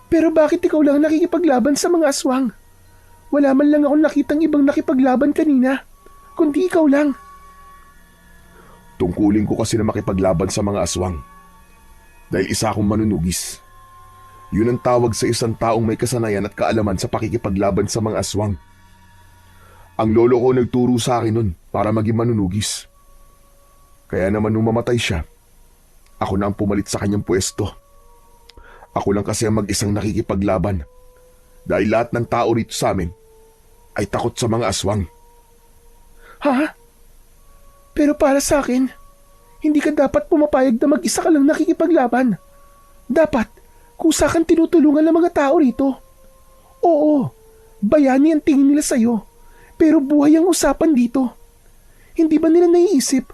Pero bakit ikaw lang nakikipaglaban sa mga aswang? Wala man lang akong nakitang ibang nakipaglaban kanina, kundi ikaw lang. Tungkulin ko kasi na makipaglaban sa mga aswang. Dahil isa akong manunugis. Yun ang tawag sa isang taong may kasanayan at kaalaman sa pakikipaglaban sa mga aswang. Ang lolo ko nagturo sa akin nun para maging manunugis. Kaya naman nung mamatay siya, ako na ang pumalit sa kanyang pwesto. Ako lang kasi ang mag-isang nakikipaglaban dahil lahat ng tao rito sa amin ay takot sa mga aswang. Ha? Pero para sa akin, hindi ka dapat pumapayag na mag-isa ka lang nakikipaglaban. Dapat, kusa kang tinutulungan ng mga tao rito. Oo, bayani ang tingin nila sa'yo, pero buhay ang usapan dito. Hindi ba nila naiisip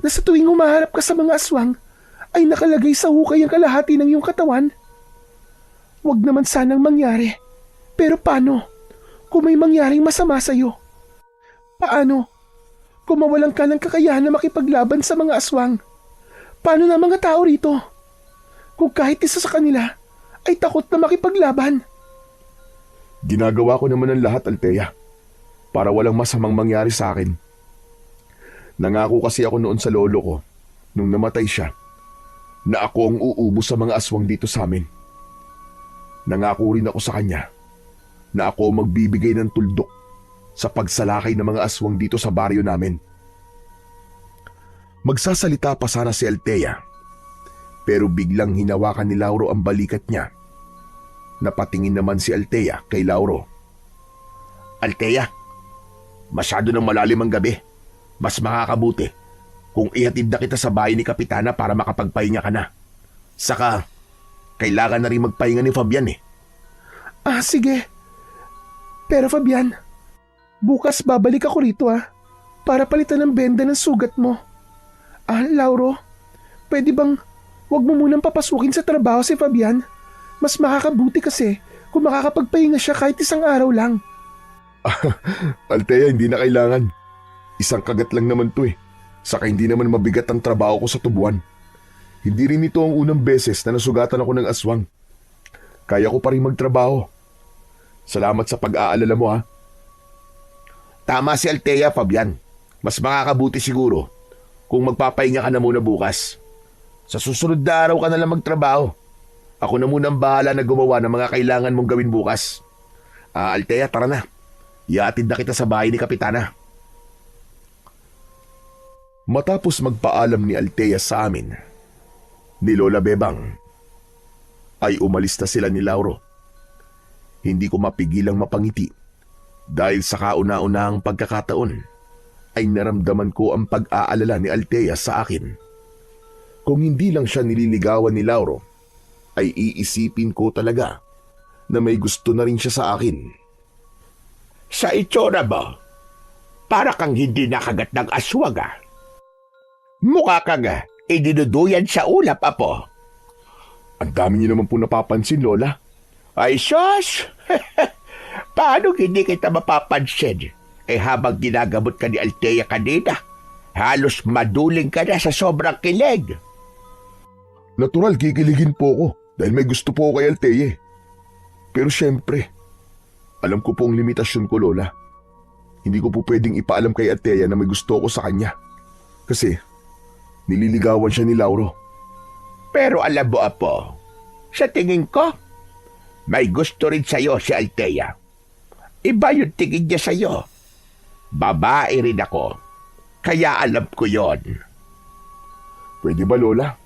na sa tuwing humaharap ka sa mga aswang, ay nakalagay sa hukay ang kalahati ng iyong katawan? Huwag naman sanang mangyari Pero paano kung may mangyaring masama sa'yo? Paano kung mawalan ka ng kakayahan na makipaglaban sa mga aswang? Paano na mga tao rito? Kung kahit isa sa kanila ay takot na makipaglaban? Ginagawa ko naman ang lahat, Althea, para walang masamang mangyari sa akin. Nangako kasi ako noon sa lolo ko, nung namatay siya, na ako ang uubos sa mga aswang dito sa amin. Nangako rin ako sa kanya na ako ang magbibigay ng tuldok sa pagsalakay ng mga aswang dito sa baryo namin. Magsasalita pa sana si Althea, pero biglang hinawakan ni Lauro ang balikat niya. Napatingin naman si Althea kay Lauro. Althea, masyado nang malalim ang gabi. Mas makakabuti kung ihatid na kita sa bahay ni Kapitana para makapagpahinga ka na. Saka, kailangan na rin magpahinga ni Fabian eh. Sige. Pero Fabian, bukas babalik ako rito para palitan ng benda ng sugat mo. Lauro, pwede bang wag mo munang papasukin sa trabaho si Fabian? Mas makakabuti kasi kung makakapagpahinga siya kahit isang araw lang. Althea, hindi na kailangan. Isang kagat lang naman to eh. Saka hindi naman mabigat ang trabaho ko sa tubuan. Hindi rin ito ang unang beses na nasugatan ako ng aswang. Kaya ko pa rin magtrabaho. Salamat sa pag-aalala mo ha. Tama si Althea, Fabian. Mas makakabuti siguro kung magpapahinga ka na muna bukas. Sa susunod na araw ka na lang magtrabaho. Ako na muna ang bahala na gumawa ng mga kailangan mong gawin bukas. Althea, tara na. Iatid na kita sa bahay ni Kapitana. Matapos magpaalam ni Althea sa amin, ni Lola Bebang, ay umalis na sila ni Lauro. Hindi ko mapigilang mapangiti dahil sa kauna-unahang pagkakataon ay naramdaman ko ang pag-aalala ni Althea sa akin. Kung hindi lang siya nililigawan ni Lauro, ay iisipin ko talaga na may gusto na rin siya sa akin. Sa itsura mo, para kang hindi nakagat ng aswang Mukha kang idinuduyan sa ulap, Apo. Ang dami niyo naman po napapansin, Lola. Ay, sus! Paano hindi kita mapapansin? Habang ginagamot ka ni Althea kanina, halos maduling ka na sa sobrang kilig. Natural, kikiligin po ako dahil may gusto po ako kay Althea. Pero syempre, alam ko po ang limitasyon ko, Lola. Hindi ko po pwedeng ipaalam kay Althea na may gusto ko sa kanya. Kasi nililigawan siya ni Lauro. Pero alam mo, Apo, sa tingin ko, may gusto rin sa'yo si Althea. Iba yung tingin niya sa'yo. Babae rin ako, kaya alam ko yon. Pwede ba, Lola?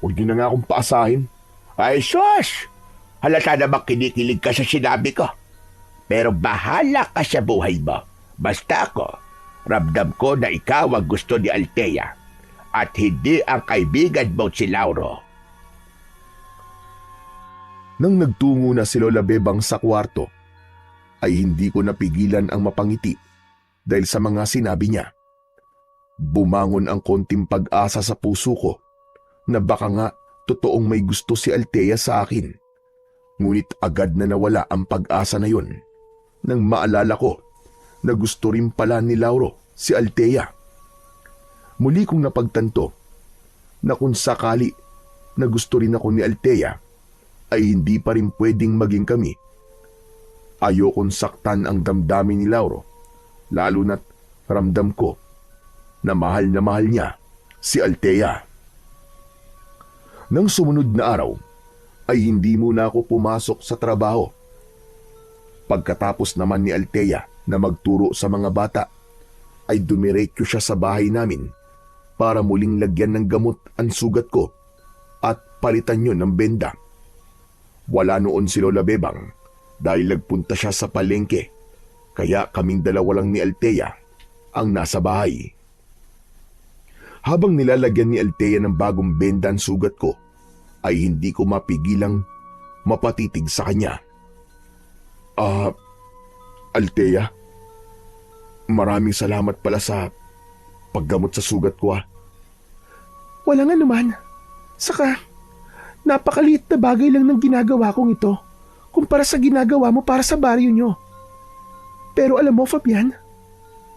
Huwag niyo na nga akong paasahin. Ay, sus! Halata namang kinikilig ka sa sinabi ko. Pero bahala ka sa buhay mo. Basta ako, ramdam ko na ikaw ang gusto ni Althea at hindi ang kaibigan mo si Lauro. Nang nagtungo na si Lola Bebang sa kwarto, ay hindi ko napigilan ang mapangiti dahil sa mga sinabi niya. Bumangon ang konting pag-asa sa puso ko na baka nga totoong may gusto si Althea sa akin. Ngunit agad na nawala ang pag-asa na yun nang maalala ko na gusto rin pala ni Lauro si Althea. Muli kong napagtanto na kung sakali na gusto rin ako ni Althea ay hindi pa rin pwedeng maging kami. Ayokong saktan ang damdamin ni Lauro, lalo na't ramdam ko na mahal niya si Althea. Nang sumunod na araw ay hindi muna ako pumasok sa trabaho. Pagkatapos naman ni Althea na magturo sa mga bata, ay dumiretso siya sa bahay namin para muling lagyan ng gamot ang sugat ko at palitan yun ng benda. Wala noon si Lola Bebang dahil nagpunta siya sa palengke, kaya kaming dalawa lang ni Althea ang nasa bahay. Habang nilalagyan ni Althea ng bagong benda ang sugat ko, ay hindi ko mapigilang mapatitig sa kanya. Althea, maraming salamat pala sa paggamot sa sugat ko. Walang anuman. Saka, napakaliit na bagay lang ng ginagawa kong ito kumpara sa ginagawa mo para sa baryo nyo. Pero alam mo, Fabian,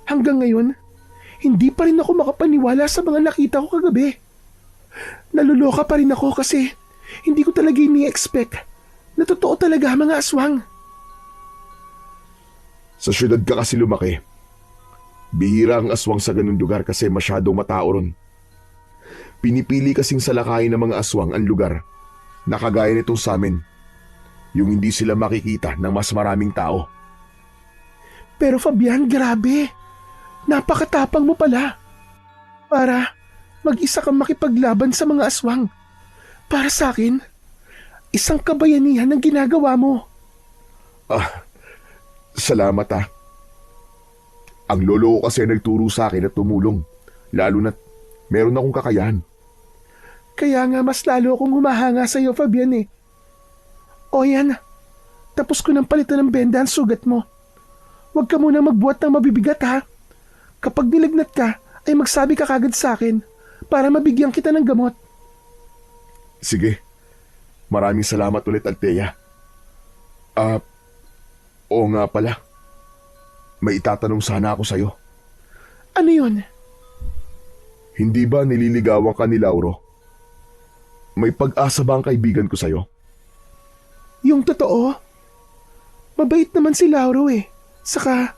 hanggang ngayon, hindi pa rin ako makapaniwala sa mga nakita ko kagabi. Naluloka pa rin ako kasi hindi ko talaga ini-expect na totoo talaga ang mga aswang. Sa syudad ka kasi lumaki. Bihira ang aswang sa ganung lugar kasi masyadong matao ron. Pinipili kasing salakayin ng mga aswang ang lugar na kagaya nitong sa amin, yung hindi sila makikita ng mas maraming tao. Pero Fabian, grabe. Napakatapang mo pala. Para mag-isa kang makipaglaban sa mga aswang. Para sa akin, isang kabayanihan ang ginagawa mo. Salamat ah. Ang lolo ko kasi nagturo sa akin at tumulong, lalo na't meron akong kakayahan. Kaya nga mas lalo akong humahanga sa iyo, Fabian eh. O yan, tapos ko nang palitan ng benda ang sugat mo. Huwag ka muna magbuhat ng mabibigat ha. Kapag nilagnat ka, ay magsabi ka kagad sa akin para mabigyan kita ng gamot. Sige, maraming salamat ulit, Althea. Oo nga pala. May itatanong sana ako sa'yo. Ano yun? Hindi ba nililigawan ka ni Lauro? May pag-asa ba ang kaibigan ko sa'yo? Yung totoo? Mabait naman si Lauro eh. Saka,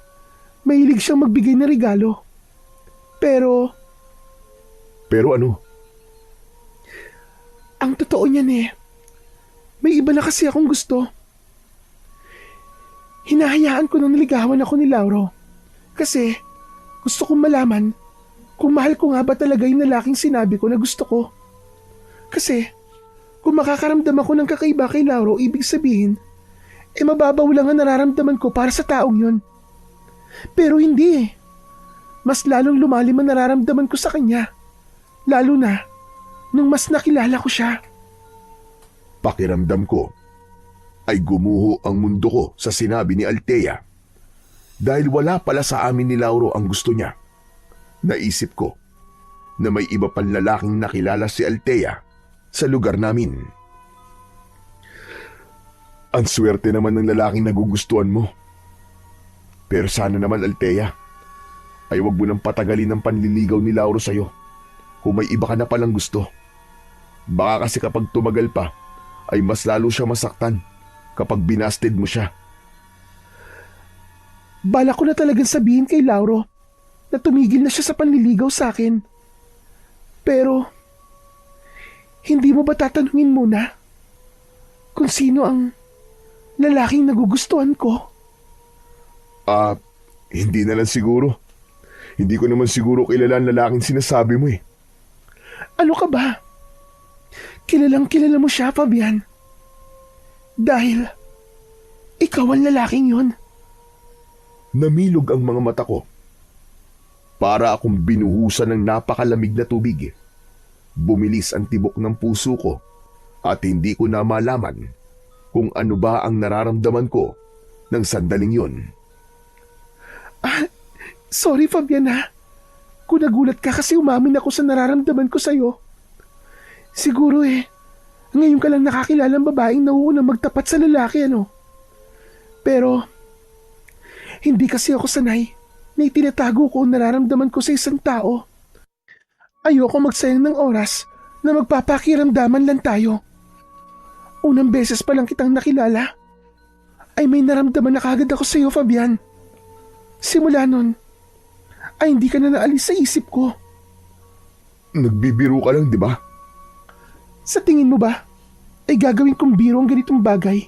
mahilig siyang magbigay ng regalo. Pero ano? Ang totoo niyan eh, may iba na kasi akong gusto. Hinahayaan ko nang naligawan ako ni Lauro. Kasi gusto kong malaman kung mahal ko nga ba talaga yung lalaking sinabi ko na gusto ko. Kasi kung makakaramdam ako ng kakaiba kay Lauro, ibig sabihin, mababaw lang ang nararamdaman ko para sa taong yun. Pero hindi eh. Mas lalong lumalim ang nararamdaman ko sa kanya. Lalo na nung mas nakilala ko siya. Pakiramdam ko ay gumuho ang mundo ko sa sinabi ni Althea. Dahil wala pala sa amin ni Lauro ang gusto niya. Naisip ko na may iba pang lalaking nakilala si Althea sa lugar namin. Ang swerte naman ng lalaking nagugustuhan mo. Pero sana naman, Althea, ay wag mo nang patagalin ang panliligaw ni Lauro sa'yo kung may iba ka na palang gusto. Baka kasi kapag tumagal pa, ay mas lalo siya masaktan kapag binasted mo siya. Bala ko na talagang sabihin kay Lauro na tumigil na siya sa panliligaw sa akin. Pero, hindi mo ba tatanungin muna kung sino ang lalaking nagugustuhan ko? Hindi na lang siguro. Hindi ko naman siguro kilala ang lalaking sinasabi mo eh. Ano ka ba? Kilalang kilala mo siya, Fabian. Dahil ikaw ang lalaking yun. Namilog ang mga mata ko. Para akong binuhusan ng napakalamig na tubig. Bumilis ang tibok ng puso ko at hindi ko na malaman kung ano ba ang nararamdaman ko ng sandaling yun. Sorry Fabian ha. Kung nagulat ka kasi umamin ako sa nararamdaman ko sa'yo. Siguro ngayon ka lang nakakilala ng babaeng nauunang magtapat sa lalaki ano. Pero, hindi kasi ako sanay na itinatago ko ang nararamdaman ko sa isang tao. Ayoko magsayang ng oras na magpapakiramdaman lang tayo. Unang beses pa lang kitang nakilala, ay may naramdaman na kagad ako sa iyo, Fabian. Simula nun, ay hindi ka na naalis sa isip ko. Nagbibiro ka lang, di ba? Sa tingin mo ba, ay gagawin kong biro ang ganitong bagay?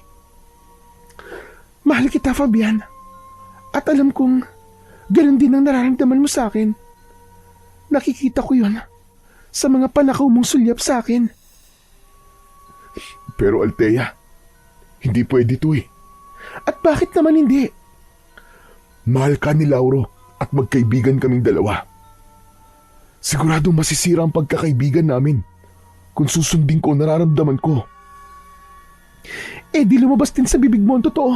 Mahal kita, Fabian. At alam kong ganun din ang nararamdaman mo sa akin. Nakikita ko yun sa mga panakaw mong sulyap sa akin. Pero Althea, hindi pwede to eh. At bakit naman hindi? Mahal ka ni Lauro at magkaibigan kaming dalawa. Siguradong masisira ang pagkakaibigan namin kung susundin ko ang nararamdaman ko. Di lumabas din sa bibig mo ang totoo.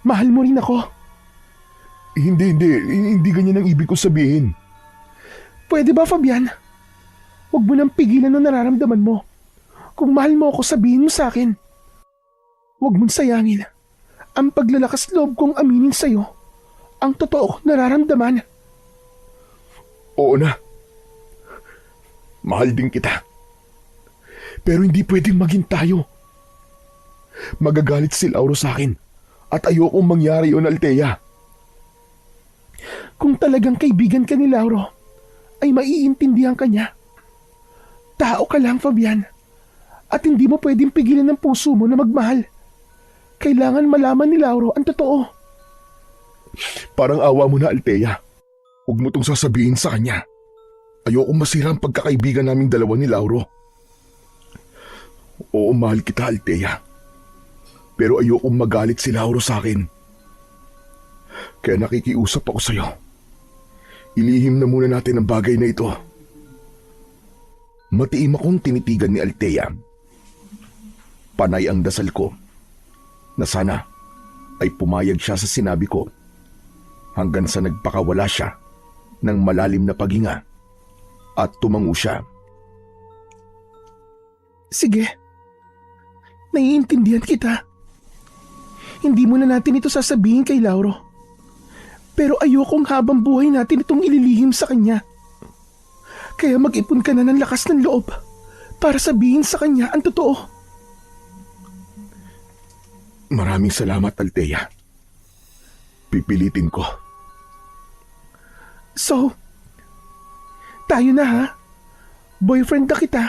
Mahal mo rin ako. Hindi ganyan ang ibig ko sabihin. Pwede ba, Fabian? Huwag mo nang pigilan ang nararamdaman mo. Kung mahal mo ako, sabihin mo sa akin. Huwag mong sayangin ang paglalakas loob kong aminin sa'yo ang totoo kong nararamdaman. Oo na. Mahal din kita. Pero hindi pwedeng maging tayo. Magagalit si Lauro sa akin at ayokong mangyari yun, Althea. Kung talagang kaibigan ka ni Lauro, ay maiintindihan ka niya. Tao ka lang, Fabian. At hindi mo pwedeng pigilan ng puso mo na magmahal. Kailangan malaman ni Lauro ang totoo. Parang awa mo na, Althea. Huwag mo tong sasabihin sa kanya. Ayokong masira ang pagkakaibigan naming dalawa ni Lauro. Oo, mahal kita, Althea. Pero ayokong magalit si Lauro sa akin. Kaya nakikiusap ako sa'yo. Ilihim na muna natin ang bagay na ito. Matiim akong tinitigan ni Althea. Panay ang dasal ko na sana ay pumayag siya sa sinabi ko hanggang sa nagpakawala siya ng malalim na paghinga at tumango siya. Sige. Naiintindihan kita. Hindi muna natin ito sasabihin kay Lauro. Pero ayokong habang buhay natin itong ililihim sa kanya. Kaya mag-ipon ka na ng lakas ng loob para sabihin sa kanya ang totoo. Maraming salamat, Althea. Pipilitin ko. So, tayo na ha? Boyfriend na kita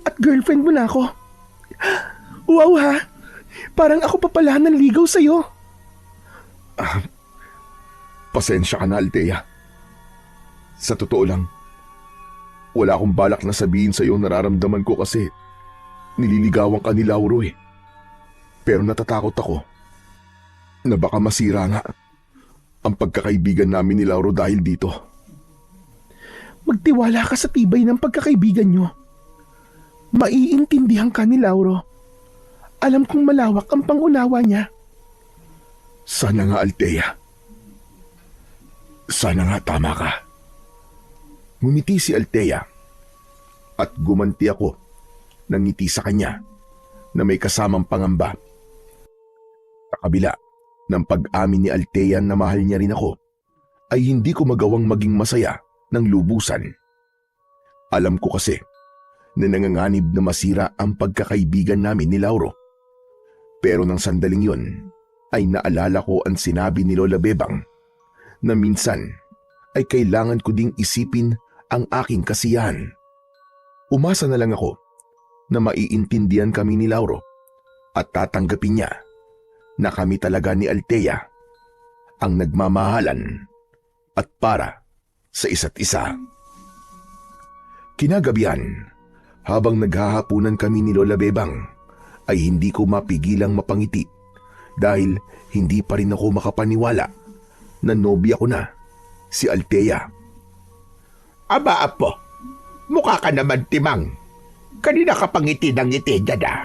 at girlfriend mo na ako. Wow ha? Parang ako pa pala nanligaw sa'yo. Pasensya ka na, Althea. Sa totoo lang, wala akong balak na sabihin sa'yo nararamdaman ko kasi nililigawan ka ni Lauro eh. Pero natatakot ako na baka masira nga ang pagkakaibigan namin ni Lauro dahil dito. Magtiwala ka sa tibay ng pagkakaibigan nyo. Maiintindihan ka ni Lauro. Alam kong malawak ang pangunawa niya. Sana nga, Althea. Sana nga tama ka. Ngumiti si Althea at gumanti ako ng ngiti sa kanya na may kasamang pangamba. Sa kabila ng pag-amin ni Althea na mahal niya rin ako, ay hindi ko magawang maging masaya ng lubusan. Alam ko kasi na nanganganib na masira ang pagkakaibigan namin ni Lauro. Pero nang sandaling yun, ay naalala ko ang sinabi ni Lola Bebang na minsan ay kailangan ko ding isipin ang aking kasiyahan. Umasa na lang ako na maiintindihan kami ni Lauro at tatanggapin niya na kami talaga ni Althea ang nagmamahalan at para sa isa't isa. Kinagabihan, habang naghahapunan kami ni Lola Bebang, ay hindi ko mapigilang mapangiti dahil hindi pa rin ako makapaniwala na nobya ko na si Althea. Aba, apo, mukha ka naman timang. Kanina ka pangiti ng ngiti dyan ah.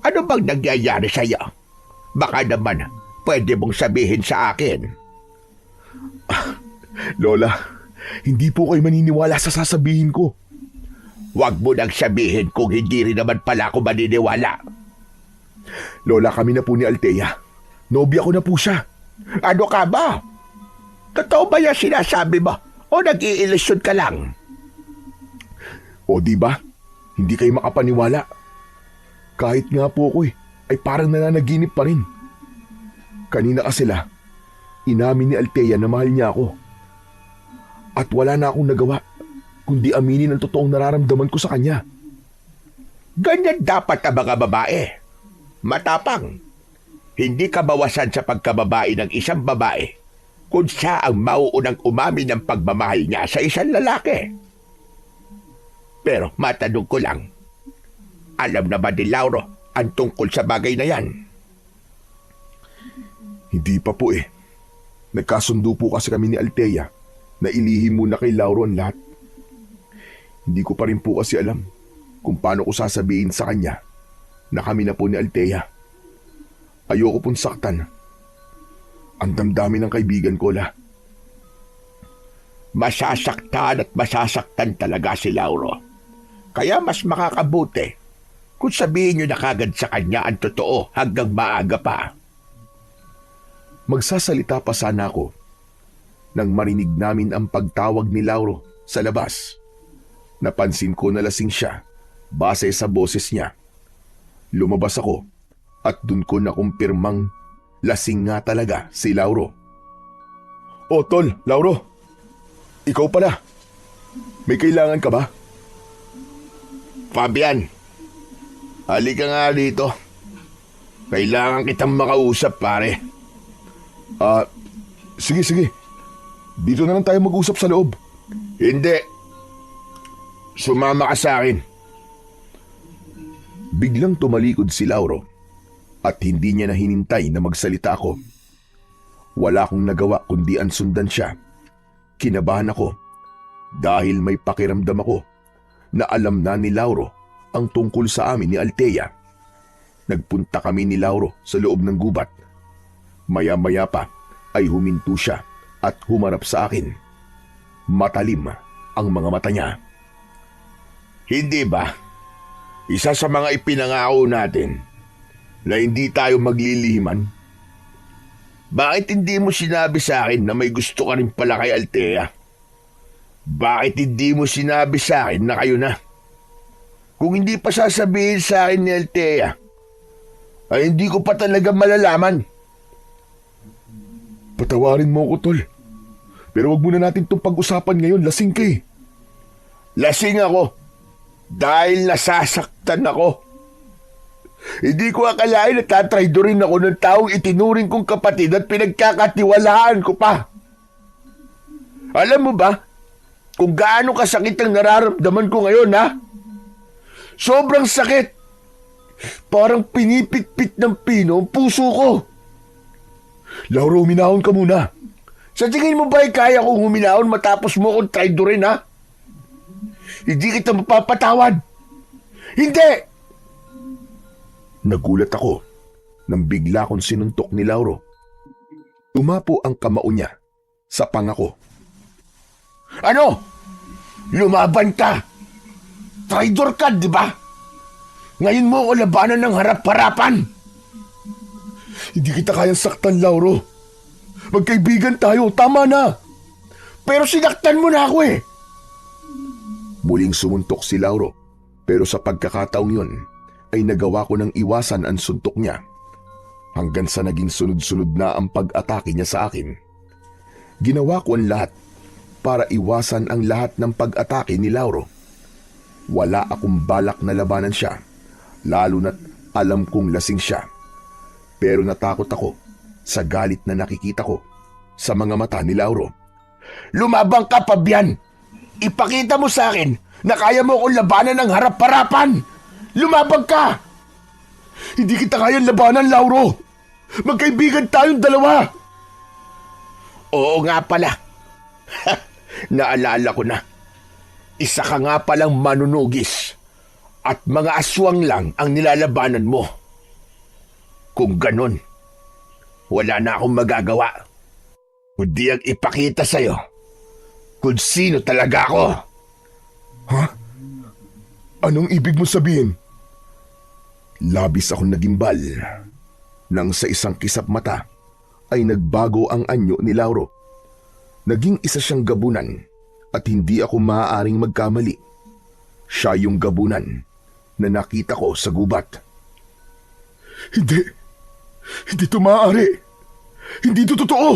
Ano bang nangyayari sa'yo? Baka naman pwede mong sabihin sa akin. Lola, hindi po kayo maniniwala sa sasabihin ko. Huwag mo nang sabihin kung hindi rin naman pala ako maniniwala. Lola, kami na po ni Althea. Nobya ko na po siya. Ano ka ba? Totoo ba yung sinasabi mo? O nag-iilusyon ka lang? O di ba? Hindi kayo makapaniwala. Kahit nga po ako ay parang nananaginip pa rin. Kanina kasi inamin ni Althea na mahal niya ako. At wala na akong nagawa kundi aminin ang totoong nararamdaman ko sa kanya. Ganyan dapat ang mga babae. Matapang. Hindi ka bawasan sa pagkababae ng isang babae kung siya ang mauunang umamin ng pagmamahal niya sa isang lalaki. Pero matanong ko lang, alam na ba ni Lauro ang tungkol sa bagay na yan? Hindi pa po eh. Nagkasundo po kasi kami ni Althea na ilihim muna kay Lauro ang lahat. Hindi ko pa rin po kasi alam kung paano ko sasabihin sa kanya na kami na po ni Althea. Ayoko pong saktan ang damdamin ng kaibigan ko, La. Masasaktan at masasaktan talaga si Lauro. Kaya mas makakabuti kung sabihin niyo na kagad sa kanya ang totoo hanggang maaga pa. Magsasalita pa sana ako nang marinig namin ang pagtawag ni Lauro sa labas. Napansin ko na lasing siya base sa boses niya. Lumabas ako at dun ko nakumpirmang lasing nga talaga si Lauro. "O tol, Lauro, ikaw pala. May kailangan ka ba?" Fabian, halika nga dito. Kailangan kitang makausap, pare. Sige. Dito na lang tayo mag-usap sa loob. Hindi. Sumama ka sa akin. Biglang tumalikod si Lauro at hindi niya na hinintay na magsalita ako. Wala akong nagawa kundi ansundan siya. Kinabahan ako dahil may pakiramdam ako na alam na ni Lauro ang tungkol sa amin ni Althea. Nagpunta kami ni Lauro sa loob ng gubat. Maya-maya pa ay huminto siya at humarap sa akin. Matalim ang mga mata niya. Hindi ba? Isa sa mga ipinangako natin na hindi tayo maglilihiman. Bakit hindi mo sinabi sa akin na may gusto ka rin pala kay Althea? Bakit hindi mo sinabi sa akin na kayo na? Kung hindi pa sasabihin sa akin ni Althea, ay hindi ko pa talaga malalaman. Patawarin mo ako, tol. Pero wag muna natin itong pag-usapan ngayon. Lasing ka eh. Lasing ako dahil nasasaktan ako. Hindi ko akalain na tatraydorin ako ng taong itinuring kong kapatid at pinagkakatiwalaan ko pa. Alam mo ba kung gaano kasakit ang nararamdaman ko ngayon, ha? Sobrang sakit. Parang pinipitpit ng pino ang puso ko. Lauro, huminahon ka muna. Sa tingin mo ba ay kaya kong huminahon matapos mo akong traidorin, ha? Hindi kita mapapatawad. Hindi! Nagulat ako nang bigla kong sinuntok ni Lauro. Tumapo ang kamao niya sa pangako. Ano? Lumaban ka? Traidor ka, di ba? Ngayon mo ako labanan ng harap-harapan. Hindi kita kayang saktan, Lauro. Magkaibigan tayo, tama na. Pero sinaktan mo na ako eh. Muling sumuntok si Lauro, pero sa pagkakataong yun ay nagawa ko ng iwasan ang suntok niya. Hanggang sa naging sunod-sunod na ang pag-atake niya sa akin. Ginawa ko ang lahat para iwasan ang lahat ng pag-atake ni Lauro. Wala akong balak na labanan siya, lalo na't alam kong lasing siya. Pero natakot ako sa galit na nakikita ko sa mga mata ni Lauro. Lumabang ka, Fabian! Ipakita mo sa akin na kaya mo akong labanan ng harap-harapan! Lumabang ka! Hindi kita kayang labanan, Lauro! Magkaibigan tayong dalawa! Oo nga pala. Naalala ko na. Isa ka nga palang manunugis at mga aswang lang ang nilalabanan mo. Kung ganon, wala na akong magagawa. Kundi ang ipakita sa'yo kung sino talaga ako. Ha? Anong ibig mo sabihin? Labis akong nagimbal nang sa isang kisap mata ay nagbago ang anyo ni Lauro. Naging isa siyang gabunan at hindi ako maaaring magkamali. Siya yung gabunan na nakita ko sa gubat. Hindi to maaari. Hindi to totoo.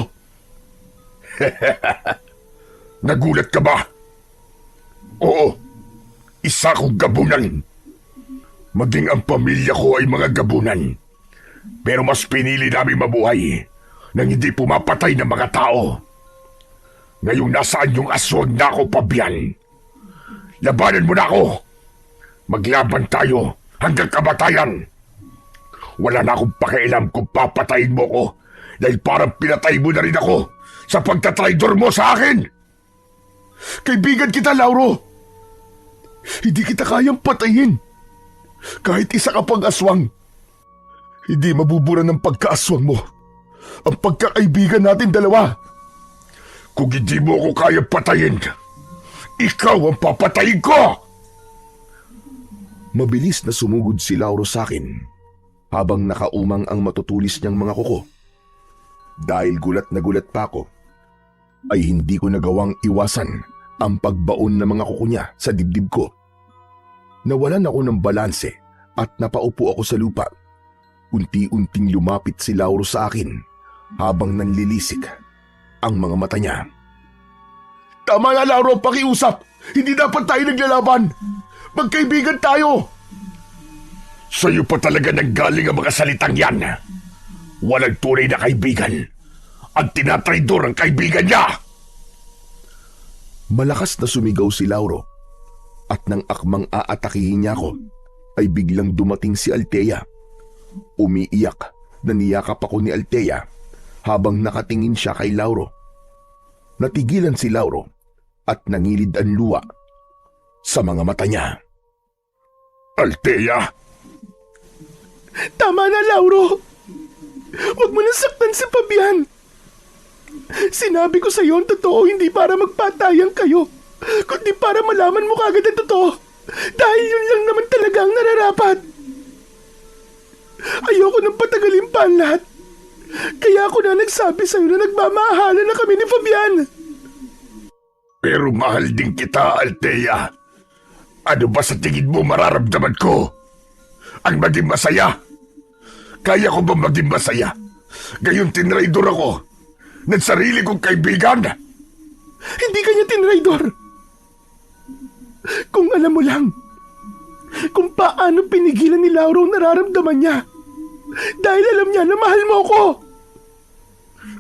Nagulat ka ba? Oo, isa kong gabunan. Maging ang pamilya ko ay mga gabunan. Pero mas pinili namin mabuhay nang hindi pumapatay ng mga tao. Ngayong nasaan yung aswang na ako, Fabian? Labanan mo na ako. Maglaban tayo hanggang kamatayan. Wala na akong pakialam kung papatayin mo ko dahil parang pinatay mo na rin ako sa pagtatraidor mo sa akin. Kaibigan kita, Lauro. Hindi kita kayang patayin. Kahit isa ka pang aswang. Hindi mabubura ng pagkaaswang mo ang pagkakaibigan natin dalawa. Kung hindi mo ako kaya patayin, ikaw ang papatayin ko! Mabilis na sumugod si Lauro sa akin habang nakaumang ang matutulis niyang mga kuko. Dahil gulat na gulat pa ako, ay hindi ko nagawang iwasan ang pagbaon ng mga kuko niya sa dibdib ko. Nawalan ako ng balanse at napaupo ako sa lupa. Unti-unting lumapit si Lauro sa akin habang nanlilisik ang mga mata niya. Tama na, Lauro, pakiusap! Hindi dapat tayo naglalaban! Magkaibigan tayo! Sa'yo pa talaga nanggaling ang mga salitang yan. Walang tunay na kaibigan. Ang tinatraidor ang kaibigan niya! Malakas na sumigaw si Lauro at nang akmang aatakihin niya ako ay biglang dumating si Althea. Umiiyak na niyakap ako ni Althea habang nakatingin siya kay Lauro. Natigilan si Lauro at nangilid ang luha sa mga mata niya. Althea! Tama na, Lauro! Huwag mo nang saktan si Fabian! Sinabi ko sa iyo ang totoo hindi para magpatayan kayo, kundi para malaman mo kagad ang totoo. Dahil yun lang naman talaga ang nararapat. Ayoko nang patagalin pa ang lahat. Kaya ako na nagsabi sa iyo na nagmamahalan na kami ni Fabian. Pero mahal din kita, Althea. Ano ba sa tingin mo mararamdaman ko? Ang maging masaya? Kaya ko ba maging masaya? Gayong tinraidor ako ng sarili kong kaibigan? Hindi kanya tinraidor. Kung alam mo lang, kung paano pinigilan ni Lauro ang nararamdaman niya. Dahil alam niya na mahal mo ko.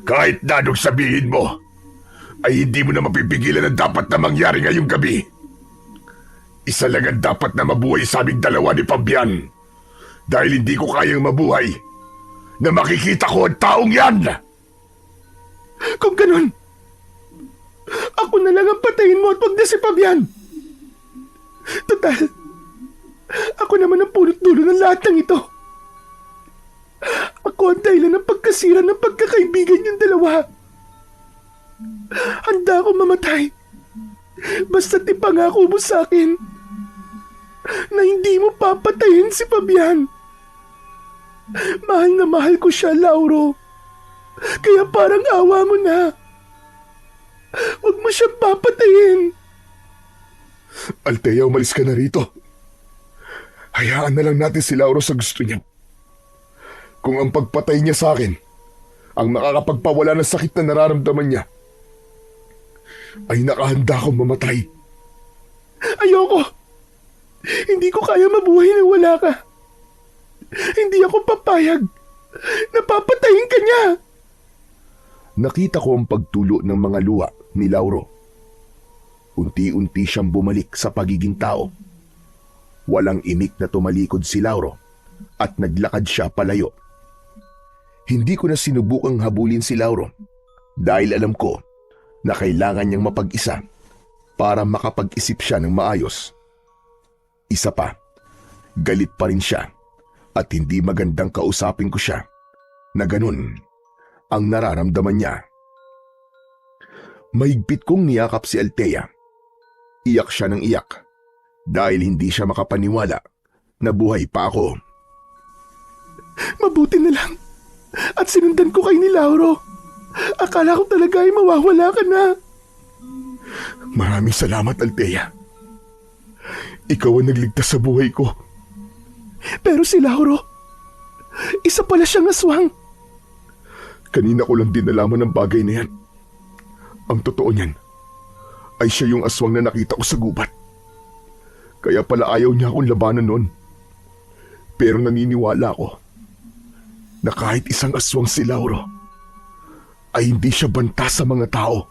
Kahit na anong sabihin mo, ay hindi mo na mapipigilan ang dapat na mangyari ngayong gabi. Isa lang ang dapat na mabuhay sa aming dalawa ni Fabian. Dahil hindi ko kayang mabuhay na makikita ko ang taong yan. Kung ganun, ako na lang ang patayin mo at wag na si Fabian. Total, ako naman ang punot-dulo ng lahat ng ito. Ako ang dahilan ng pagkasira ng pagkakaibigan yung dalawa. Handa akong mamatay. Basta't ipangako mo sa akin na hindi mo papatayin si Fabian. Mahal na mahal ko siya, Lauro. Kaya parang awa mo na. Huwag mo siyang papatayin. Althea, umalis ka na rito. Hayaan na lang natin si Lauro sa gusto niya. Kung ang pagpatay niya sa akin ang makakapagpawala ng sakit na nararamdaman niya, ay nakahanda akong mamatay. Ayoko. Hindi ko kaya mabuhay nang wala ka. Hindi ako papayag. Napapatayin ka niya. Nakita ko ang pagtulo ng mga luha ni Lauro. Unti-unti siyang bumalik sa pagiging tao. Walang imik na tumalikod si Lauro at naglakad siya palayo. Hindi ko na sinubukang habulin si Lauro dahil alam ko na kailangan niyang mapag-isa para makapag-isip siya ng maayos. Isa pa, galit pa rin siya at hindi magandang kausapin ko siya na ganun ang nararamdaman niya. Mahigpit kong niyakap si Althea. Iyak siya ng iyak dahil hindi siya makapaniwala na buhay pa ako. Mabuti na lang at sinundan ko kay ni Lauro. Akala ko talaga ay mawawala ka na. Maraming salamat, Althea. Ikaw ang nagligtas sa buhay ko. Pero si Lauro, isa pala siyang aswang. Kanina ko lang din nalaman ng bagay na yan. Ang totoo niyan ay siya yung aswang na nakita ko sa gubat. Kaya pala ayaw niya akong labanan noon. Pero naniniwala ako na kahit isang aswang si Lauro ay hindi siya banta sa mga tao.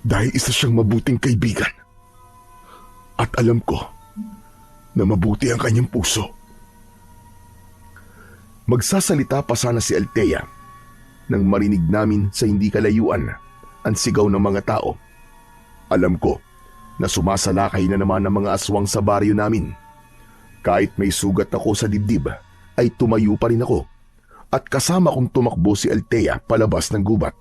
Dahil isa siyang mabuting kaibigan. At alam ko na mabuti ang kanyang puso. Magsasalita pa sana si Althea nang marinig namin sa hindi kalayuan ang sigaw ng mga tao. Alam ko na sumasalakay na naman ang mga aswang sa baryo namin. Kahit may sugat ako sa dibdib, ay tumayo pa rin ako at kasama kong tumakbo si Althea palabas ng gubat.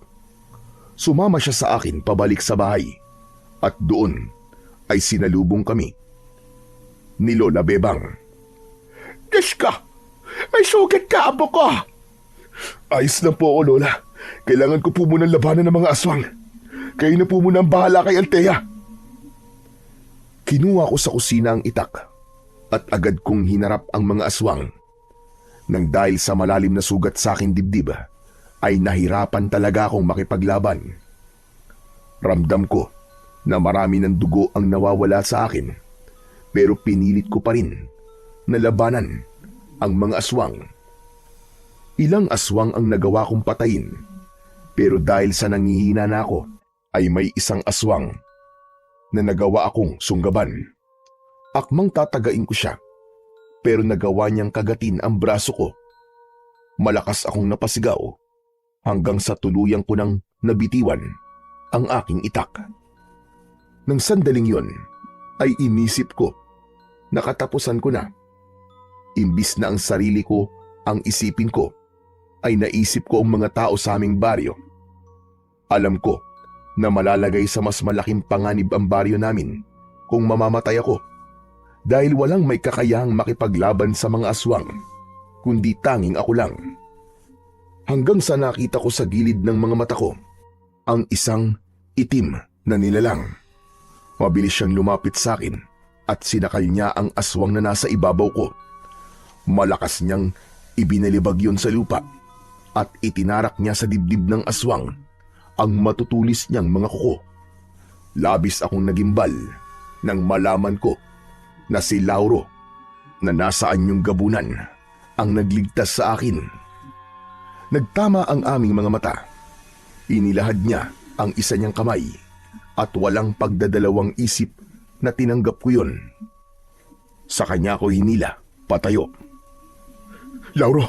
Sumama siya sa akin pabalik sa bahay at doon ay sinalubong kami. ni Lola Bebang. Diyos ka! May sugat ka, apo ko! Ayos lang po ako, Lola. Kailangan ko po munang labanan ng mga aswang. Kayo na po muna ang bahala kay Althea. Kinuha ko sa kusina ang itak at agad kong hinarap ang mga aswang. Nang dahil sa malalim na sugat sa aking dibdib, ay nahirapan talaga akong makipaglaban. Ramdam ko na marami ng dugo ang nawawala sa akin, pero pinilit ko pa rin na labanan ang mga aswang. Ilang aswang ang nagawa kong patayin, pero dahil sa nangihina na ako, ay may isang aswang na nagawa akong sunggaban. Akmang tatagain ko siya, pero nagawa niyang kagatin ang braso ko. Malakas akong napasigaw hanggang sa tuluyang ko nang nabitiwan ang aking itak. Nang sandaling yon, ay inisip ko na katapusan ko na. Imbis na ang sarili ko ang isipin ko, ay naisip ko ang mga tao sa aming baryo. Alam ko na malalagay sa mas malaking panganib ang baryo namin kung mamamatay ako, dahil walang may kakayahang makipaglaban sa mga aswang, kundi tanging ako lang. Hanggang sa nakita ko sa gilid ng mga mata ko ang isang itim na nilalang. Mabilis siyang lumapit sa akin at sinakal niya ang aswang na nasa ibabaw ko. Malakas niyang ibinalibag yun sa lupa at itinarak niya sa dibdib ng aswang ang matutulis niyang mga kuko. Labis akong nagimbal nang malaman ko na si Lauro na nasa anyong gabunan ang nagligtas sa akin. Nagtama ang aming mga mata. Inilahad niya ang isa niyang kamay at walang pagdadalawang isip na tinanggap ko yun. Sa kanya ko hinila patayo. Lauro,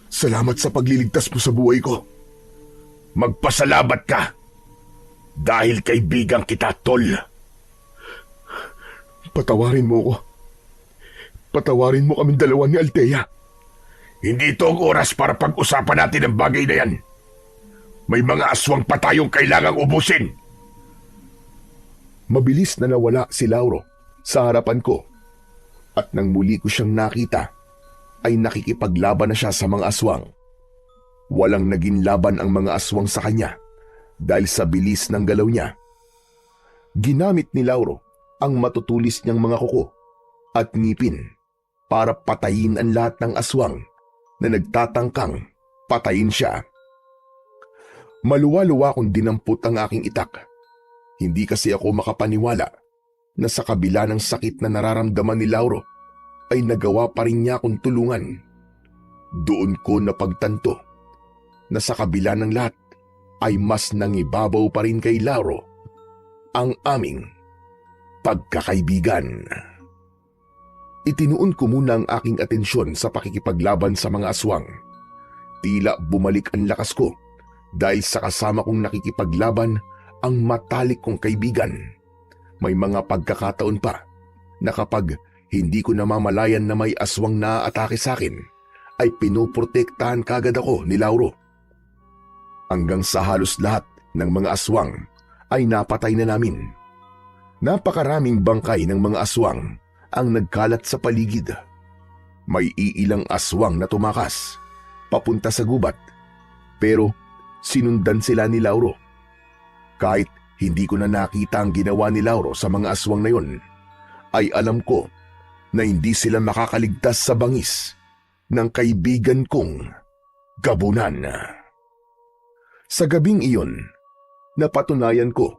salamat sa pagliligtas mo sa buhay ko. Magpasalamat ka dahil kaibigan kita, tol. Patawarin mo ko. Patawarin mo kaming dalawa ni Althea. Hindi ito ang oras para pag-usapan natin ang bagay na yan. May mga aswang pa tayong kailangang ubusin. Mabilis na nawala si Lauro sa harapan ko, at nang muli ko siyang nakita, ay nakikipaglaban na siya sa mga aswang. Walang naging laban ang mga aswang sa kanya dahil sa bilis ng galaw niya. Ginamit ni Lauro ang matutulis niyang mga kuko at ngipin para patayin ang lahat ng aswang na nagtatangkang patayin siya. Maluwa-luwa kong dinampot ang aking itak. Hindi kasi ako makapaniwala na sa kabila ng sakit na nararamdaman ni Lauro, ay nagawa pa rin niya akong tulungan. Doon ko napagtanto na sa kabila ng lahat ay mas nangibabaw pa rin kay Lauro ang aming pagkakaibigan. Itinuon ko muna ang aking atensyon sa pakikipaglaban sa mga aswang. Tila bumalik ang lakas ko dahil sa kasama kong nakikipaglaban ang matalik kong kaibigan. May mga pagkakataon pa na kapag hindi ko namamalayan na may aswang na atake sa akin, ay pinoprotektahan kagad ako ni Lauro. Hanggang sa halos lahat ng mga aswang ay napatay na namin. Napakaraming bangkay ng mga aswang ang nagkalat sa paligid. May iilang aswang na tumakas papunta sa gubat, pero sinundan sila ni Lauro. Kahit hindi ko na nakita ang ginawa ni Lauro sa mga aswang na yon, ay alam ko na hindi sila makakaligtas sa bangis ng kaibigan kong gabunan. Sa gabing iyon, napatunayan ko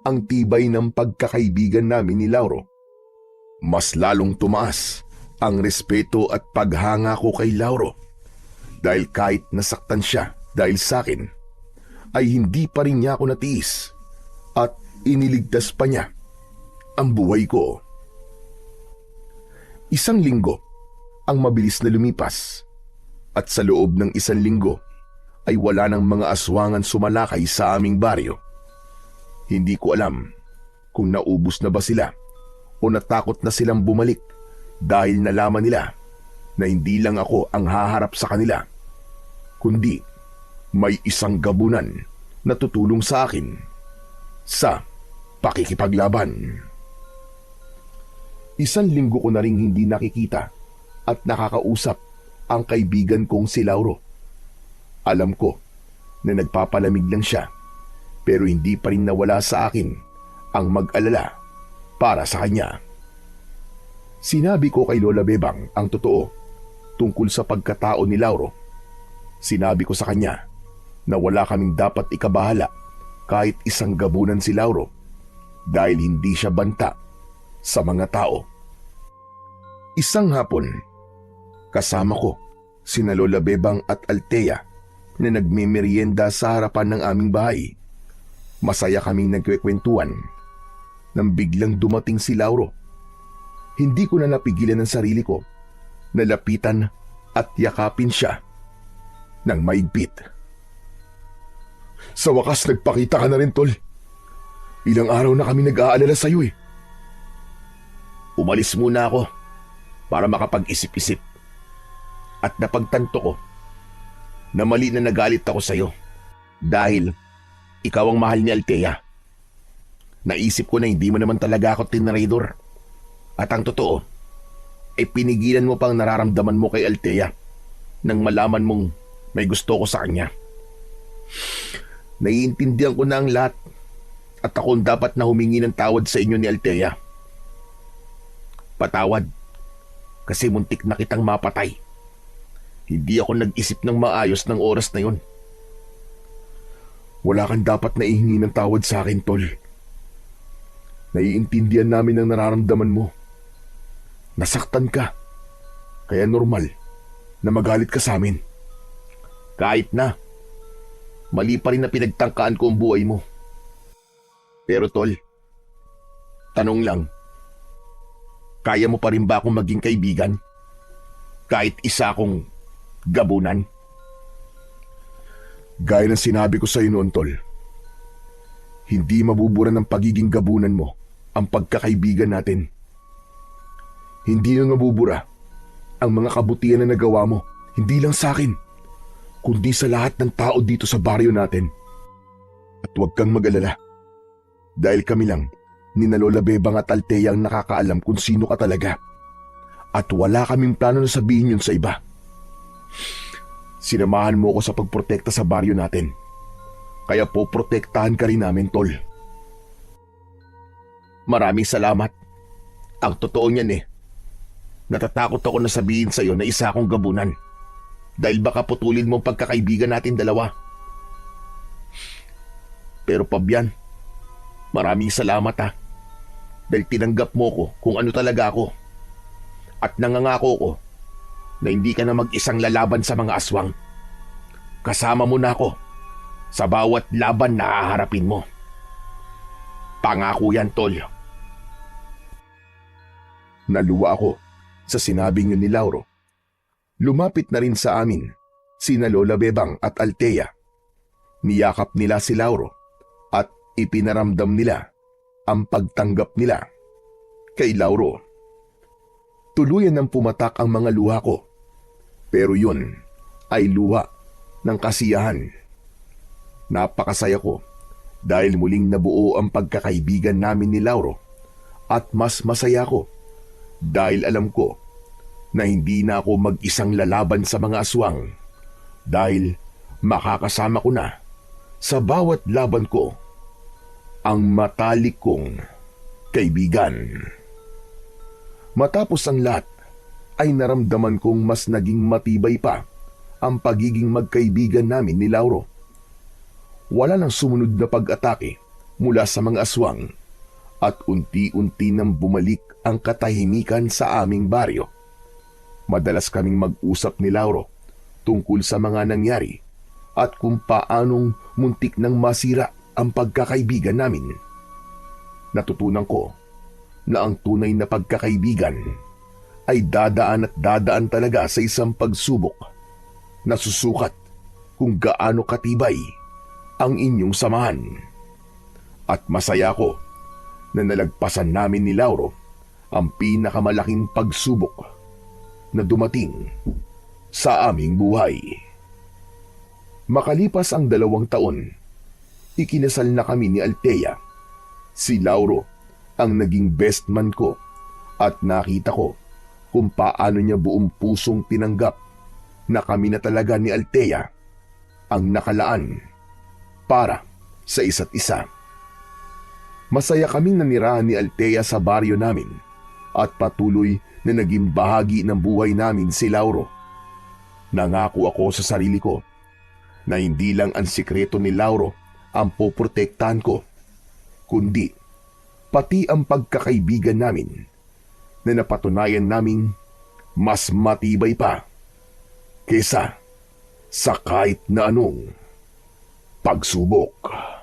ang tibay ng pagkakaibigan namin ni Lauro. Mas lalong tumaas ang respeto at paghanga ko kay Lauro dahil kahit nasaktan siya dahil sa akin, ay hindi pa rin niya ako natiis at iniligtas pa niya ang buhay ko. Isang linggo ang mabilis na lumipas, at sa loob ng isang linggo ay wala ng mga aswangan sumalakay sa aming baryo. Hindi ko alam kung naubos na ba sila o natakot na silang bumalik dahil nalaman nila na hindi lang ako ang haharap sa kanila, kundi may isang gabunan na tutulong sa akin. sa pakikipaglaban. 1 linggo ko na ring hindi nakikita at nakakausap ang kaibigan kong si Lauro. Alam ko na nagpapalamig lang siya, pero hindi pa rin nawala sa akin ang mag-alala para sa kanya. Sinabi ko kay Lola Bebang ang totoo tungkol sa pagkatao ni Lauro. Sinabi ko sa kanya na wala kaming dapat ikabahala kahit isang gabunan si Lauro dahil hindi siya banta sa mga tao. Isang hapon, kasama ko sina Lola Bebang at Althea na nagmemerienda sa harapan ng aming bahay. Masaya kaming nagkwekwentuhan nang biglang dumating si Lauro. Hindi ko na napigilan ang sarili ko na lapitan at yakapin siya ng maigpit. Sa wakas nagpakita ka na rin, Tol. Ilang araw na kami nag-aalala sa iyo eh. Umalis muna ako para makapag-isip-isip. At napagtanto ko na mali na nagalit ako sa iyo dahil ikaw ang mahal ni Althea. Naisip ko na hindi mo naman talaga ako tinraidor. At ang totoo, ay pinigilan mo pang nararamdaman mo kay Althea nang malaman mong may gusto ko sa kanya. Naiintindihan ko na ang lahat at ako ang dapat na humingi ng tawad sa inyo ni Althea. Patawad kasi muntik na kitang mapatay. Hindi ako nag-isip ng maayos ng oras na yon. Wala kang dapat na ihingi ng tawad sa akin, Tol. Naiintindihan namin ang nararamdaman mo. Nasaktan ka, kaya normal na magalit ka sa amin. Kahit na, mali pa rin na pinagtangkaan ko ang buhay mo. Pero Tol, tanong lang, kaya mo pa rin ba akong maging kaibigan? Kahit isa akong gabunan? Gaya ng sinabi ko sa iyo noon, Tol, hindi mabubura ng pagiging gabunan mo ang pagkakaibigan natin. Hindi na nabubura ang mga kabutihan na nagawa mo, hindi lang sa akin, kundi sa lahat ng tao dito sa baryo natin. At huwag kang mag-alala, dahil kami lang ni na Lola Bebang at Althea ang nakakaalam kung sino ka talaga. At wala kaming plano na sabihin yun sa iba. Sinamahan mo ko sa pagprotekta sa baryo natin, kaya poprotektahan ka rin namin, Tol. Maraming salamat. Ang totoo niyan natatakot ako na sabihin sa iyo na isa akong gabunan dahil baka putulin mo ang pagkakaibigan natin dalawa. Pero Pabian, maraming salamat dahil tinanggap mo ko kung ano talaga ako at nangangako ko na hindi ka na mag-isang lalaban sa mga aswang. Kasama mo na ako sa bawat laban na haharapin mo. Pangako yan, Tol. Naluwa ako sa sinabing yun ni Lauro. Lumapit na rin sa amin sina Lola Bebang at Althea. Niyakap nila si Lauro at ipinaramdam nila ang pagtanggap nila kay Lauro. Tuluyan nang pumatak ang mga luha ko, pero yun ay luha ng kasiyahan. Napakasaya ko dahil muling nabuo ang pagkakaibigan namin ni Lauro at mas masaya ko dahil alam ko na hindi na ako mag-isang lalaban sa mga aswang dahil makakasama ko na sa bawat laban ko ang matalik kong kaibigan. Matapos ang lahat ay naramdaman kong mas naging matibay pa ang pagiging magkaibigan namin ni Lauro. Wala nang sumunod na pag-atake mula sa mga aswang at unti-unti nang bumalik ang katahimikan sa aming baryo. Madalas kaming mag-usap ni Lauro tungkol sa mga nangyari at kung paanong muntik nang masira ang pagkakaibigan namin. Natutunan ko na ang tunay na pagkakaibigan ay dadaan at dadaan talaga sa isang pagsubok na susukat kung gaano katibay ang inyong samahan. At masaya ko na nalagpasan namin ni Lauro ang pinakamalaking pagsubok na dumating sa aming buhay. Makalipas ang 2 taon, ikinasal na kami ni Althea. Si Lauro ang naging best man ko at nakita ko kung paano niya buong pusong tinanggap na kami na talaga ni Althea ang nakalaan para sa isa't isa. Masaya kaming nanirahan ni Althea sa baryo namin at patuloy na naging bahagi ng buhay namin si Lauro. Nangako ako sa sarili ko na hindi lang ang sikreto ni Lauro ang poprotektahan ko, kundi pati ang pagkakaibigan namin na napatunayan naming mas matibay pa kesa sa kahit na anong pagsubok.